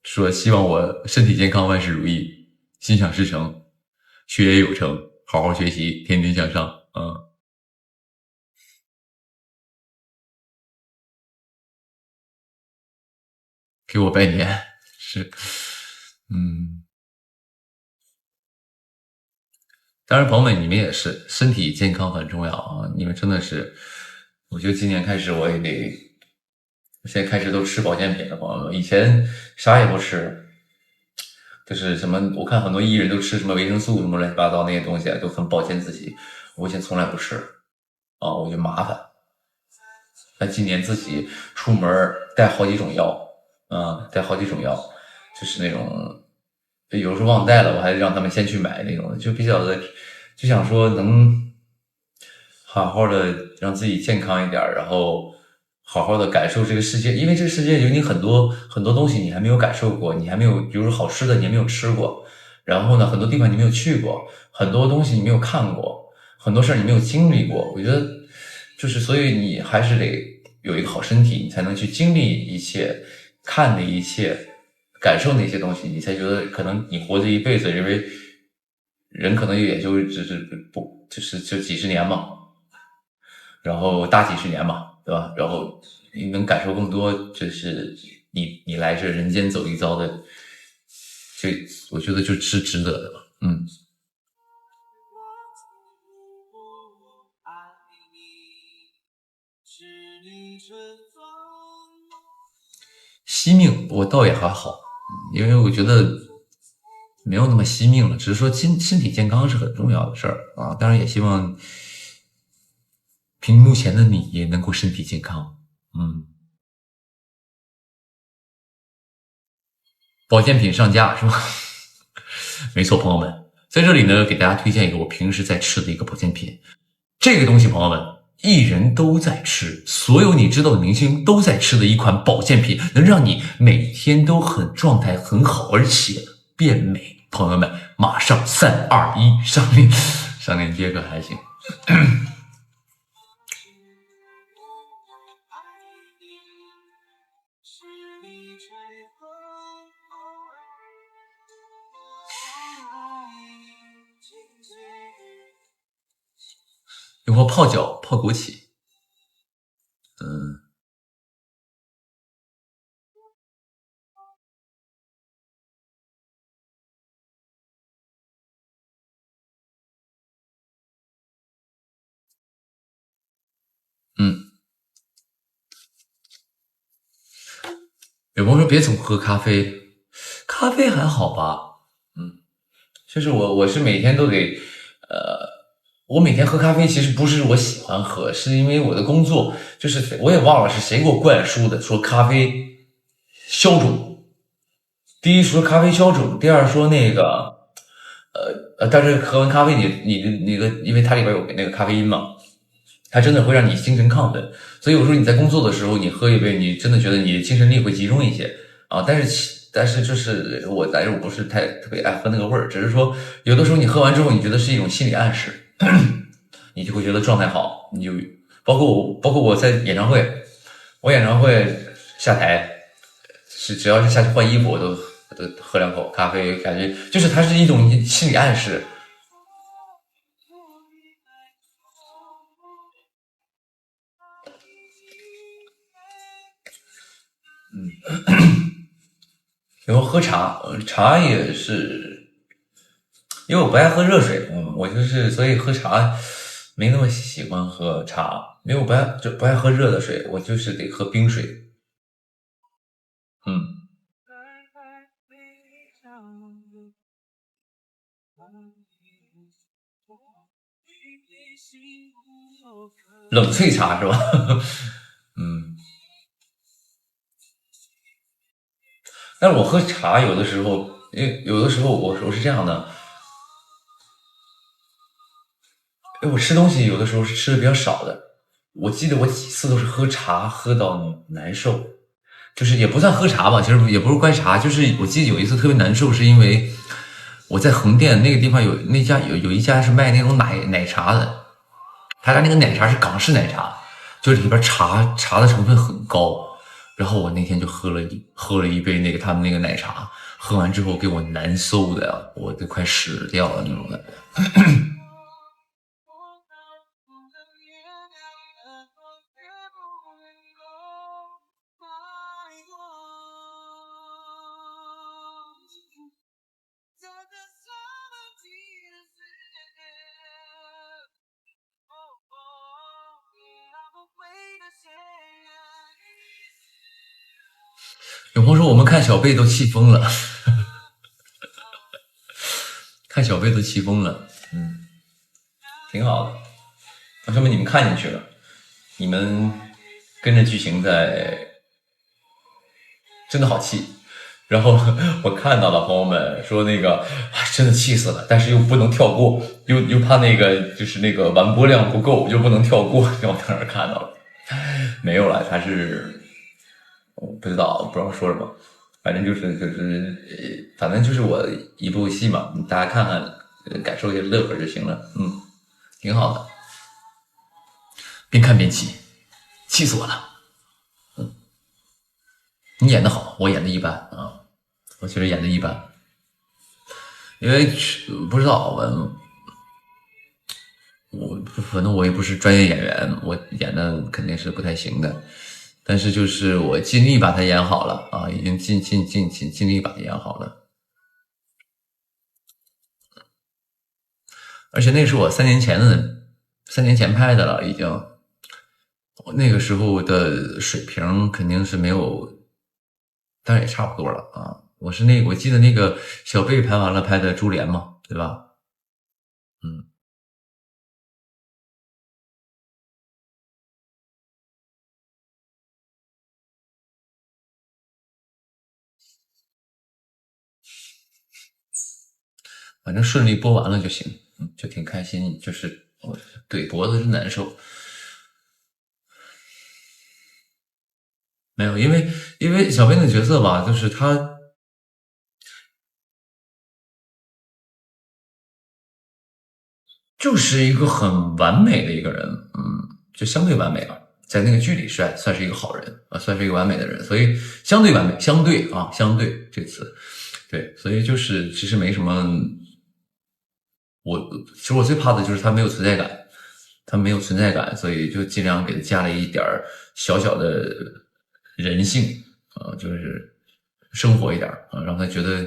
说希望我身体健康，万事如意，心想事成，学业有成，好好学习，天天向上，给我拜年是，当然，朋友们，你们也是身体健康很重要啊！你们真的是，我觉得今年开始我也得，现在开始都吃保健品了，朋友们。以前啥也不吃，就是什么，我看很多艺人都吃什么维生素什么乱七八糟那些东西，都很保健自己。我以前从来不吃啊，我觉得麻烦。但今年自己出门带好几种药，就是那种有时候忘带了，我还让他们先去买那种，就比较的，就想说能好好的让自己健康一点，然后好好的感受这个世界，因为这个世界有你很多很多东西你还没有感受过，你还没有，比如说好吃的你还没有吃过，然后呢，很多地方你没有去过，很多东西你没有看过，很多事儿你没有经历过，我觉得就是所以你还是得有一个好身体，你才能去经历一切，看的一切，感受那些东西，你才觉得可能你活这一辈子，因为人可能也就只是不就是就几十年嘛，然后大几十年嘛，对吧？然后你能感受更多，就是你来这人间走一遭的，就我觉得就是值得的吧。嗯，惜命我倒也还好，因为我觉得没有那么惜命了，只是说身体健康是很重要的事儿啊。当然也希望凭目前的你也能够身体健康。嗯，保健品上架是吧？没错，朋友们，在这里呢，给大家推荐一个我平时在吃的一个保健品。这个东西，朋友们，艺人都在吃，所有你知道的明星都在吃的一款保健品，能让你每天都很状态很好，而且变美。朋友们，马上3、2、1上链接可还行。一会儿泡脚泡枸杞，有朋友说别总喝咖啡，咖啡还好吧？就是我是每天都得，我每天喝咖啡其实不是我喜欢喝，是因为我的工作，就是我也忘了是谁给我灌输的，说咖啡消肿。第一说咖啡消肿，第二说那个，但是喝完咖啡你的那个，因为它里边有那个咖啡因嘛，它真的会让你精神亢奋。所以我说你在工作的时候，你喝一杯，你真的觉得你的精神力会集中一些啊。但是就是我不是特别爱喝那个味儿，只是说有的时候你喝完之后，你觉得是一种心理暗示，你就会觉得状态好。你就包括我在演唱会，我演唱会下台只要是下去换衣服，我都喝2口咖啡，感觉就是它是一种心理暗示。然后喝茶，茶也是，因为我不爱喝热水，我就是所以喝茶没那么喜欢喝茶，因为我不爱喝热的水，我就是得喝冰水。嗯，冷萃茶是吧？嗯，但是我喝茶有的时候，因为有的时候我是这样的，因为我吃东西有的时候是吃的比较少的，我记得我几次都是喝茶喝到难受，就是也不算喝茶吧，其实也不是关茶，就是我记得有一次特别难受，是因为我在横店那个地方有一家是卖那种奶茶的，他家那个奶茶是港式奶茶，就是里边茶的成分很高，然后我那天就喝了一杯那个他们那个奶茶，喝完之后给我难受的呀，我都快死掉了那种感觉。有朋友说我们看小贝都气疯了，看小贝都气疯了，挺好的，那说明你们看进去了，你们跟着剧情在，真的好气。然后我看到了朋友们说那个真的气死了，但是又不能跳过，又怕那个就是那个完播量不够，又不能跳过，然后在那儿看到了，没有了，他是我不知道说什么，反正反正就是我一部戏嘛，大家看看感受一下乐呵就行了，挺好的，边看边气，气死我了。你演的好，我演的一般啊，我觉得演的一般，因为不知道反正我也不是专业演员，我演的肯定是不太行的，但是就是我尽力把它演好了啊，已经尽力把它演好了，而且那是我3年前拍的了，已经，那个时候的水平肯定是没有。当然也差不多了啊！我记得那个小贝拍完了拍的珠帘嘛，对吧？反正顺利播完了就行，就挺开心。就是我怼脖子真难受，没有，因为小贝的角色吧，就是他就是一个很完美的一个人，就相对完美了，在那个剧里算是一个好人啊，算是一个完美的人，所以相对完美，相对这个词，对，所以就是其实没什么，其实我最怕的就是他没有存在感，所以就尽量给他加了一点小小的人性啊，就是生活一点啊，让他觉得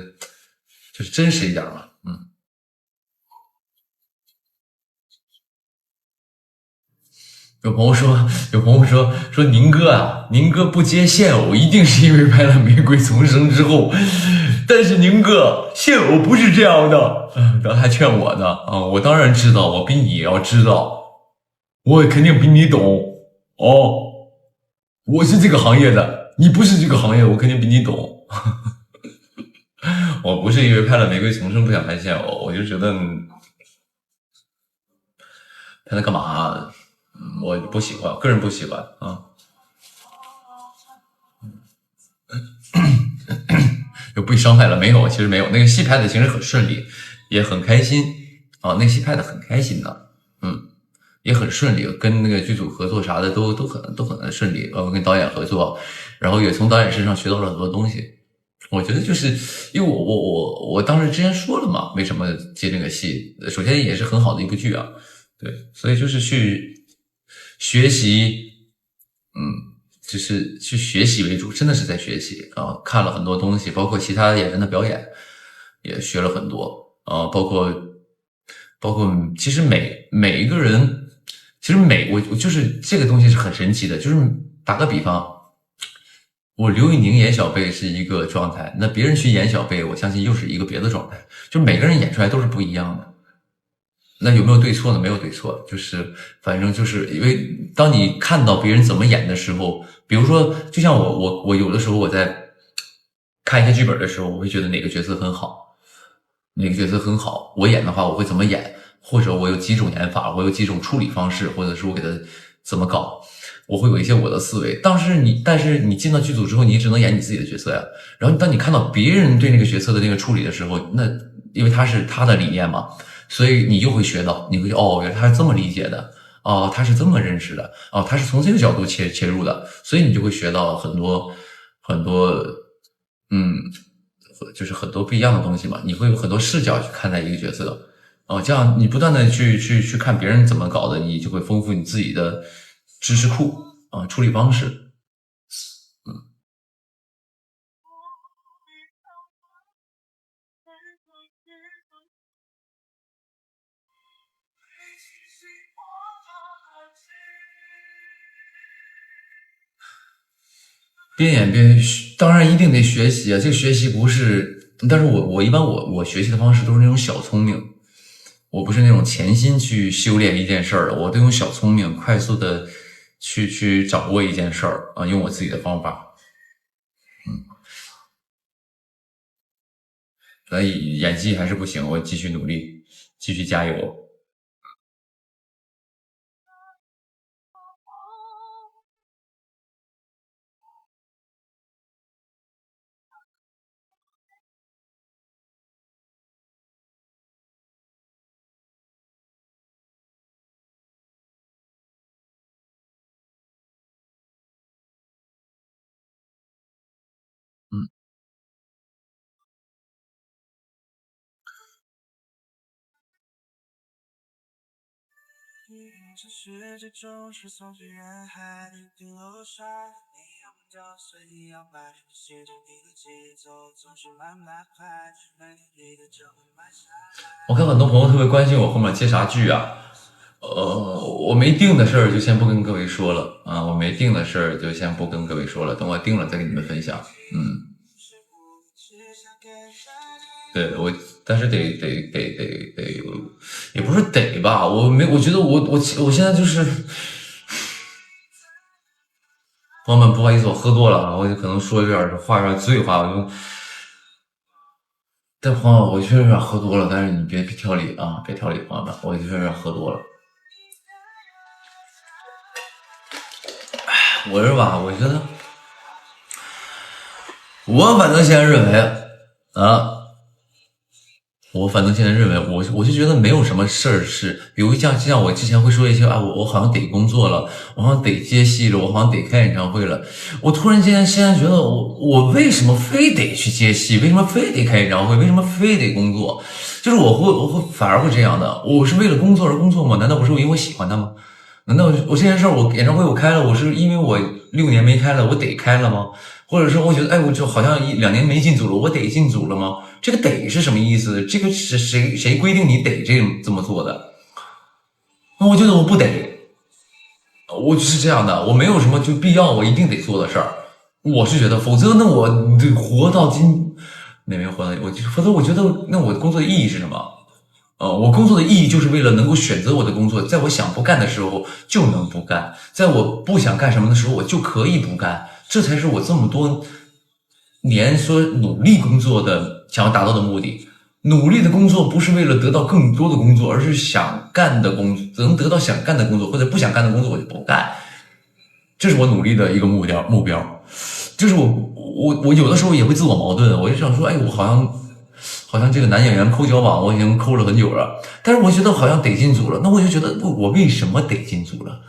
就是真实一点嘛，有朋友说宁哥啊，宁哥不接现偶，一定是因为拍了《玫瑰丛生》之后。但是宁哥，现偶不是这样的，然后还劝我呢啊，我当然知道，我比你也要知道，我肯定比你懂哦。我是这个行业的，你不是这个行业，我肯定比你懂。我不是因为拍了《玫瑰丛生》不想拍现偶，我就觉得拍它干嘛？我不喜欢，个人不喜欢啊。有被伤害了没有？其实没有，那个戏拍的其实很顺利，也很开心啊。那戏拍的很开心的，也很顺利，跟那个剧组合作啥的都很顺利。跟导演合作，然后也从导演身上学到了很多东西。我觉得就是因为我当时之前说了嘛，为什么接这个戏？首先也是很好的一部剧啊，对，所以就是去学习，就是去学习为主，真的是在学习啊！看了很多东西，包括其他演员的表演，也学了很多啊，包括其实每一个人，其实我就是这个东西是很神奇的，就是打个比方，我刘宇宁演小贝是一个状态，那别人去演小贝，我相信又是一个别的状态，就每个人演出来都是不一样的。那有没有对错呢？没有对错，就是反正就是因为当你看到别人怎么演的时候，比如说，就像我有的时候我在看一些剧本的时候，我会觉得哪个角色很好，哪个角色很好，我演的话我会怎么演，或者我有几种演法，我有几种处理方式，或者是我给他怎么搞，我会有一些我的思维。但是你进到剧组之后，你只能演你自己的角色呀。然后当你看到别人对那个角色的那个处理的时候，那因为他是他的理念嘛。所以你就会学到，你会原来他是这么理解的，他是这么认识的，他是从这个角度切入的，所以你就会学到很多很多，就是很多不一样的东西嘛。你会有很多视角去看待一个角色，这样你不断的去看别人怎么搞的，你就会丰富你自己的知识库处理方式。边演边当然一定得学习啊！这个学习不是，但是我一般我学习的方式都是那种小聪明，我不是那种潜心去修炼一件事儿的，我都用小聪明快速的去掌握一件事儿啊，用我自己的方法。那演技还是不行，我继续努力，继续加油。嗯这世界总是从最远海的流沙，你要不掉碎你要白，写着你的节奏总是慢慢快，美丽的就会慢下来。我看很多朋友特别关心我后面接啥剧啊，我没定的事儿就先不跟各位说了啊，我没定的事儿就先不跟各位说了，等我定了再跟你们分享。对我，但是得，也不是得吧，我觉得我现在就是，朋友们不好意思，我喝多了啊，我可能说有点话有点醉话，但朋友，我确实有点喝多了，但是你别挑理啊，别挑理，朋友们，我确实有点喝多了。我是吧？我觉得，我反正现在认为啊。我反正现在认为，我就觉得没有什么事儿是，比如像我之前会说一些啊，我好像得工作了，我好像得接戏了，我好像得开演唱会了。我突然间现在觉得我为什么非得去接戏？为什么非得开演唱会？为什么非得工作？就是我会反而会这样的，我是为了工作而工作吗？难道不是因为我喜欢它吗？难道我这件事儿我演唱会我开了，我是因为我6年没开了，我得开了吗？或者说我觉得，哎，我就好像2年没进组了，我得进组了吗？这个得是什么意思？这个是谁规定你得这么做的？我觉得我不得，我就是这样的，我没有什么就必要我一定得做的事儿。我是觉得，否则那我得活到没活到否则我觉得那我工作的意义是什么？我工作的意义就是为了能够选择我的工作，在我想不干的时候就能不干，在我不想干什么的时候我就可以不干，这才是我这么多年说努力工作的想要达到的目的。努力的工作不是为了得到更多的工作，而是想干的工作，能得到想干的工作，或者不想干的工作我就不干，这是我努力的一个目标。就是我有的时候也会自我矛盾，我就想说，哎，我好像这个男演员抠脚网我已经抠了很久了，但是我觉得好像得进组了，那我就觉得我为什么得进组了？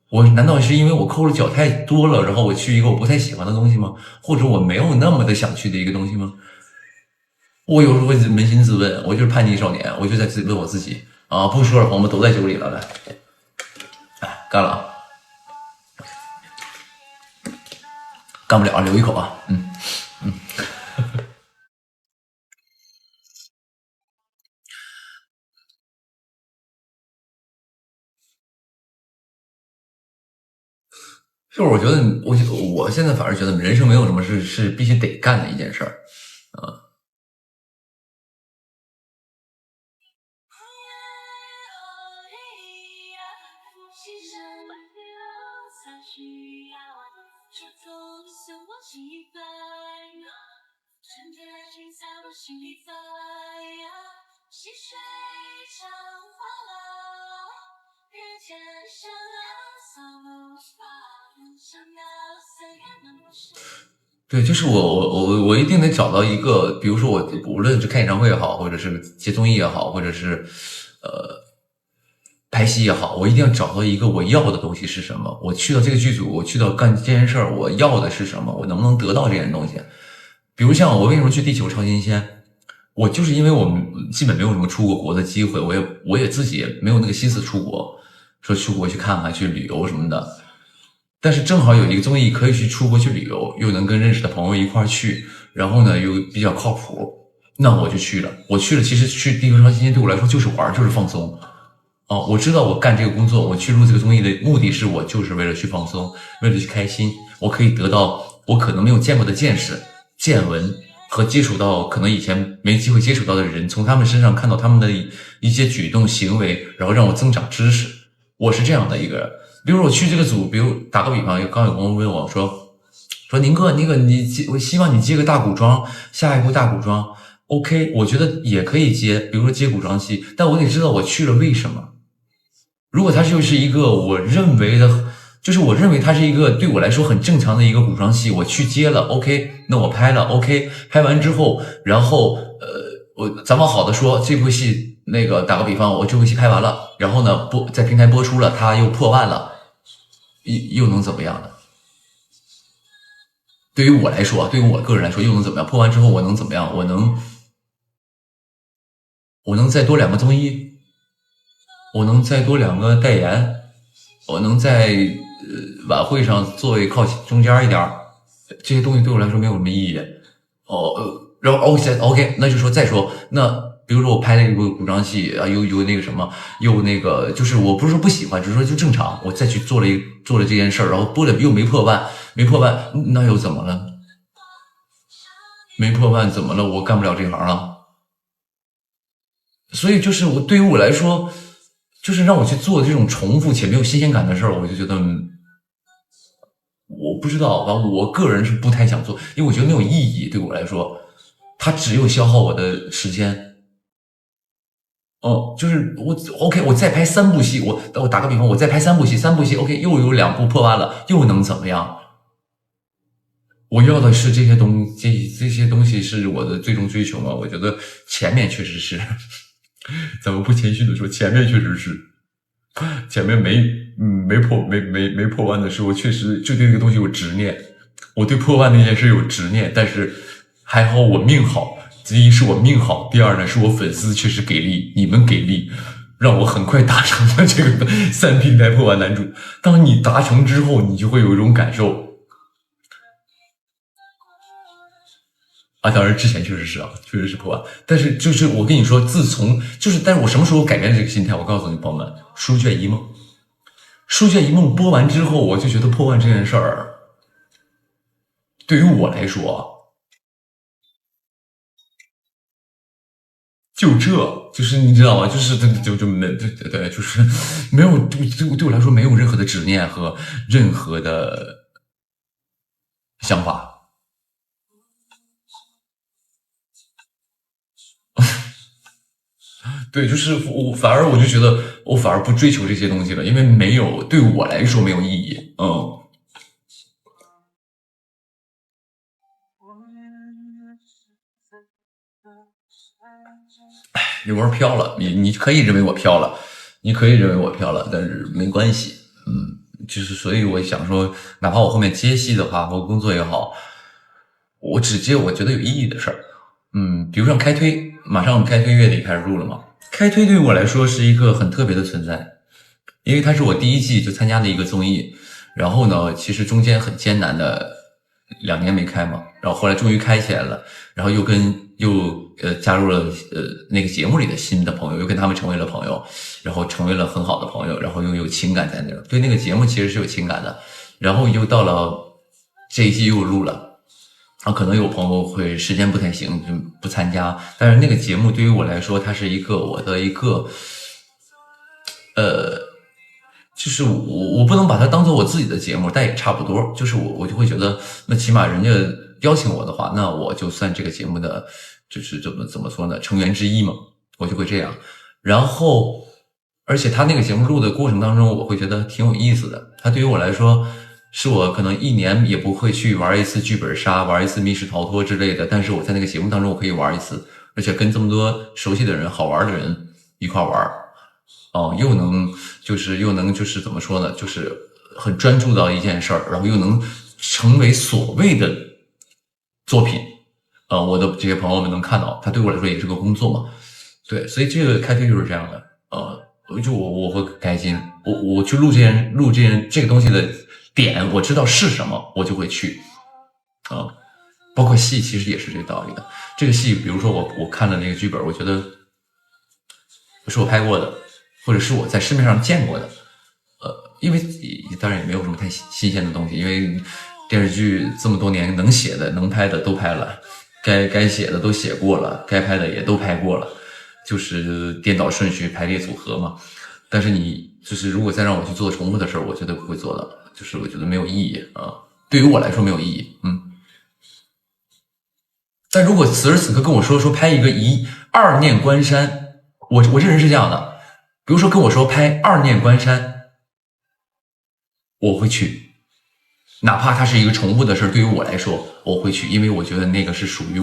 我难道是因为我抠了脚太多了，然后我去一个我不太喜欢的东西吗？或者我没有那么的想去的一个东西吗？我有时候会扪心自问，我就是叛逆少年，我就在问我自己啊！不说了，朋友们都在酒里了，来，干了啊！干不了，留一口啊，就是我觉得，我现在反而觉得人生没有什么是必须得干的一件事儿，对，就是我一定得找到一个，比如说我无论是开演唱会也好，或者是接综艺也好，或者是拍戏也好，我一定要找到一个我要的东西是什么。我去到这个剧组，我去到干这件事儿，我要的是什么？我能不能得到这件东西？比如像我为什么去地球超新鲜，我就是因为我们基本没有什么出过国的机会，我也自己也没有那个心思出国，说出国去看看去旅游什么的。但是正好有一个综艺可以去出国去旅游，又能跟认识的朋友一块去，然后呢又比较靠谱，那我就去了。我去了，其实去地球超新鲜对我来说就是玩，就是放松。哦，我知道我干这个工作，我去录这个综艺的目的是我就是为了去放松，为了去开心，我可以得到我可能没有见过的见识、见闻和接触到可能以前没机会接触到的人，从他们身上看到他们的一些举动行为，然后让我增长知识。我是这样的一个人。比如我去这个组，比如打个比方，刚有朋友问我说宁哥，那个我希望你接个大古装，下一部大古装。OK，我觉得也可以接，比如说接古装戏，但我得知道我去了为什么。如果它就是一个我认为的，就是我认为它是一个对我来说很正常的一个古装戏，我去接了 OK，那我拍了 OK，拍完之后，然后咱往好的说，这部戏那个打个比方，我这部戏拍完了，然后呢在平台播出了，它又破万了，又能怎么样呢？对于我来说，对于我个人来说，又能怎么样？破完之后我能怎么样？我能再多2个综艺，我能再多2个代言，我能在晚会上座位靠中间一点，这些东西对我来说没有什么意义。然后 OK，那就说再说，那比如说我拍了一部古装戏啊，又那个什么，又那个，就是我不是说不喜欢，只是说就正常，我再去做了这件事儿，然后播的又没破万，那又怎么了？没破万怎么了？我干不了这行了。所以就是对于我来说，就是让我去做这种重复且没有新鲜感的事儿，我就觉得我不知道吧，我个人是不太想做，因为我觉得没有意义。对我来说，它只有消耗我的时间。就是我 OK，我再拍3部戏，我打个比方，我再拍3部戏，3部戏 OK，又有2部破万了，又能怎么样？我要的是这些东西是我的最终追求吗？我觉得前面确实是，咱们不谦虚的说，前面确实是，前面没破万的时候，确实就对这个东西有执念。我对破万那件事有执念，但是还好我命好。第一是我命好，第二呢是我粉丝确实给力，你们给力，让我很快达成了这个3平台破万男主。当你达成之后，你就会有一种感受。当然之前确实是确实是破万，但是就是我跟你说，但是我什么时候改变了这个心态？我告诉你朋友们，书卷一梦，书卷一梦播完之后，我就觉得破万这件事儿，对于我来说，就是你知道吗？就是就是没有对我来说没有任何的执念和任何的想法。对，就是反而我就觉得我反而不追求这些东西了，因为对我来说没有意义。你玩飘了，你可以认为我飘了，但是没关系。就是所以我想说，哪怕我后面接戏的话，或工作也好，我只接我觉得有意义的事儿。比如像开推，马上开推月底开始录了嘛。开推对于我来说是一个很特别的存在，因为它是我第1季就参加的一个综艺，然后呢，其实中间很艰难的2年没开嘛，然后后来终于开起来了，然后又加入了那个节目里的新的朋友，又跟他们成为了朋友，然后成为了很好的朋友，然后又有情感在那儿，对那个节目其实是有情感的，然后又到了这一季又录了。可能有朋友会时间不太行，就不参加。但是那个节目对于我来说，它是我的一个，就是我不能把它当做我自己的节目，但也差不多。就是我就会觉得，那起码人家邀请我的话，那我就算这个节目的，就是怎么说呢，成员之一嘛，我就会这样。然后，而且他那个节目录的过程当中，我会觉得挺有意思的。他对于我来说，是我可能1年也不会去玩一次剧本杀，玩一次密室逃脱之类的，但是我在那个节目当中我可以玩一次，而且跟这么多熟悉的人、好玩的人一块玩，又能就是怎么说呢，就是很专注到一件事儿，然后又能成为所谓的作品，我的这些朋友们能看到，他对我来说也是个工作嘛，对，所以这个开推就是这样的，我会开心，我去录这个东西的点，我知道是什么，我就会去，包括戏其实也是这个道理的。这个戏，比如说我看了那个剧本，我觉得不是我拍过的，或者是我在市面上见过的，因为当然也没有什么太新鲜的东西，因为电视剧这么多年能写的能拍的都拍了，该写的都写过了，该拍的也都拍过了，就是颠倒顺序排列组合嘛。但是你就是如果再让我去做重复的事儿，我绝对不会做的，就是我觉得没有意义啊，对于我来说没有意义。但如果此时此刻跟我说拍一个二念关山，我这人是这样的，比如说跟我说拍二念关山，我会去，哪怕它是一个重复的事，对于我来说我会去，因为我觉得那个是属于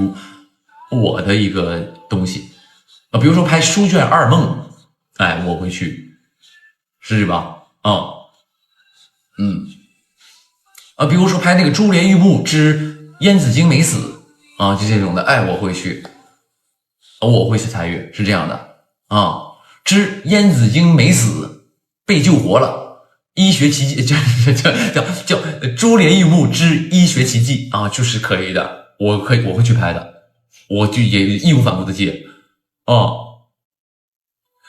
我的一个东西比如说拍书卷二梦，哎，我会去，是吧？比如说拍那个珠帘玉幕之燕子精没死就这种的，哎，我会去，我会去参与，是这样的之燕子精没死，被救活了，医学奇迹，叫珠帘玉幕之医学奇迹就是可以的，我会去拍的，我就也义无反顾的接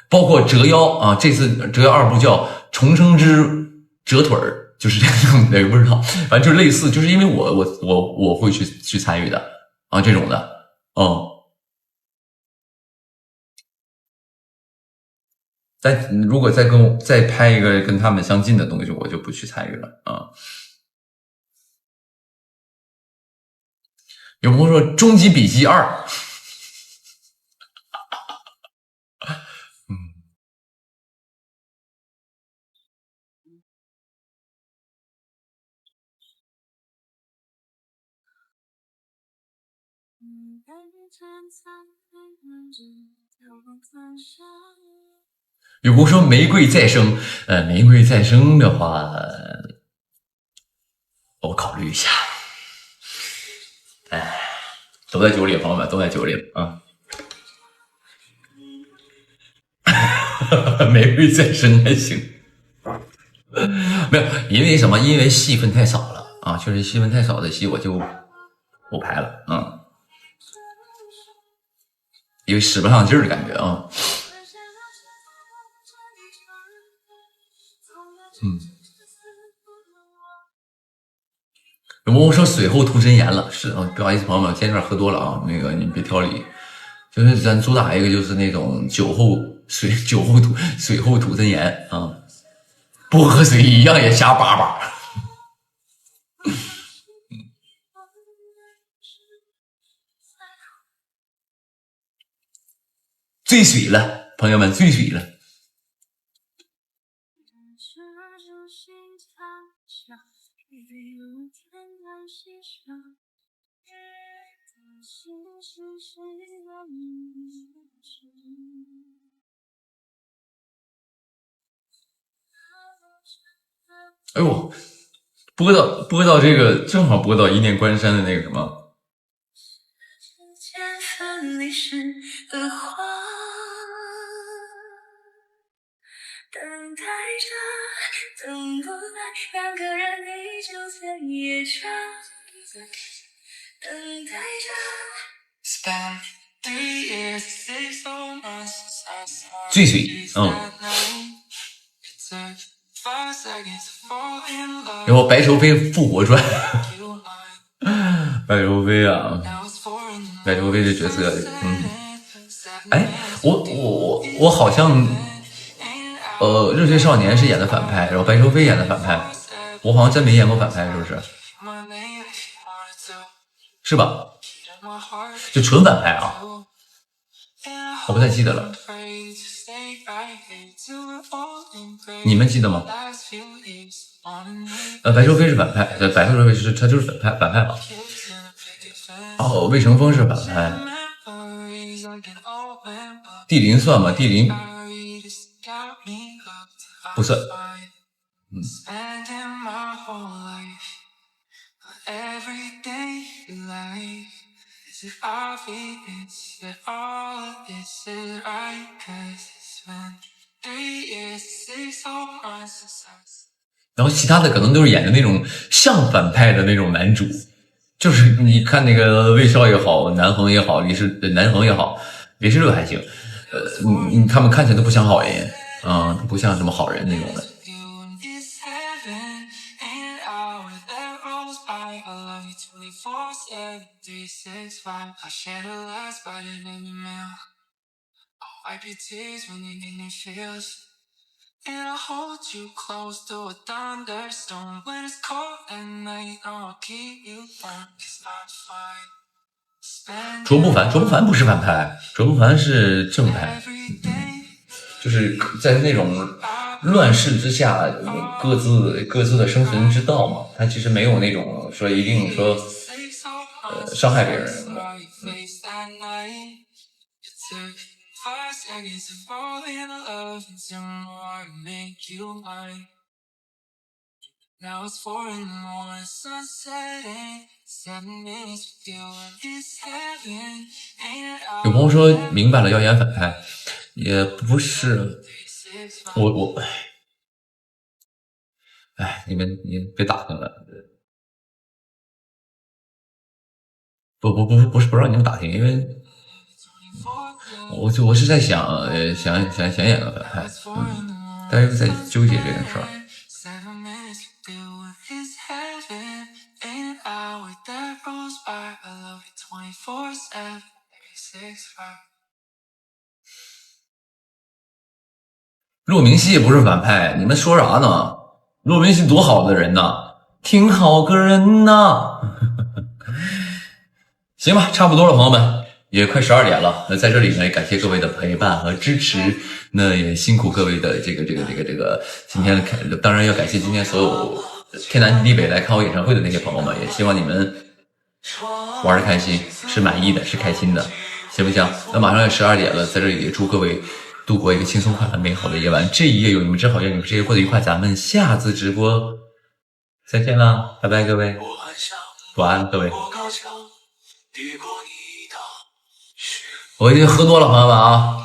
包括折腰这次折腰二部叫重生之折腿儿，就是这种的，不知道，反正就是类似，就是因为我会去参与的这种的如果再拍一个跟他们相近的东西，我就不去参与了有朋友说《终极笔记2》有朋友说玫瑰再生，玫瑰再生的话，我考虑一下。都在酒里，朋友们都在酒里玫瑰再生还行，没有，因为什么？因为戏份太少了确实戏份太少的戏我就不拍了因为使不上劲儿的感觉有朋友说水后吐真言了，是不好意思，朋友们，今天有点喝多了那个你别挑理，就是咱主打一个就是那种水后吐真言不喝水一样也瞎叭叭。醉水了，朋友们，醉水了。哎呦，播到这个正好播到一念关山的那个什么。等待着，等不来，两个人依旧在夜场，等待着。醉水，然后白愁飞复活传，白愁飞白愁飞这角色，哎，我好像，热血少年是演的反派，然后白愁飞演的反派，我好像真没演过反派，是不是？是吧？就纯反派我不太记得了，你们记得吗？白愁飞是反派，白愁飞他就是反派吧？魏成风是反派，地灵算吗？地灵不算，然后其他的可能都是演的那种像反派的那种男主，就是你看那个魏少也好，南恒也好，南恒也好，李世乐还行，他们看起来都不像好人不像什么好人那种的。And I'll hold you close to a thunderstorm. When it's cold at night, I'll keep you warm. 'Cause I'm fine. 卓不凡不是反派，卓不凡是正派，就是在那种乱世之下，各自的生存之道嘛。他其实没有那种说一定说伤害别人的。有朋友说明白了要演反派，也不是我你别打听了，不是不让你们打听，因为我是在想演个反派，但是在纠结这件事儿。骆明熙也不是反派，你们说啥呢？骆明熙多好的人呐，挺好个人呐。行吧，差不多了，朋友们，也快12点了。那在这里呢，也感谢各位的陪伴和支持。那也辛苦各位的这个今天当然要感谢今天所有天南地北来看我演唱会的那些朋友们，也希望你们玩的开心，是满意的，是开心的，行不行？那马上要12点了，在这里也祝各位度过一个轻松快乐美好的夜晚，这一夜有你们真好，愿你们这一夜过得愉快。咱们下次直播再见啦，拜拜各位，晚安各位。我已经喝多了，朋友们啊。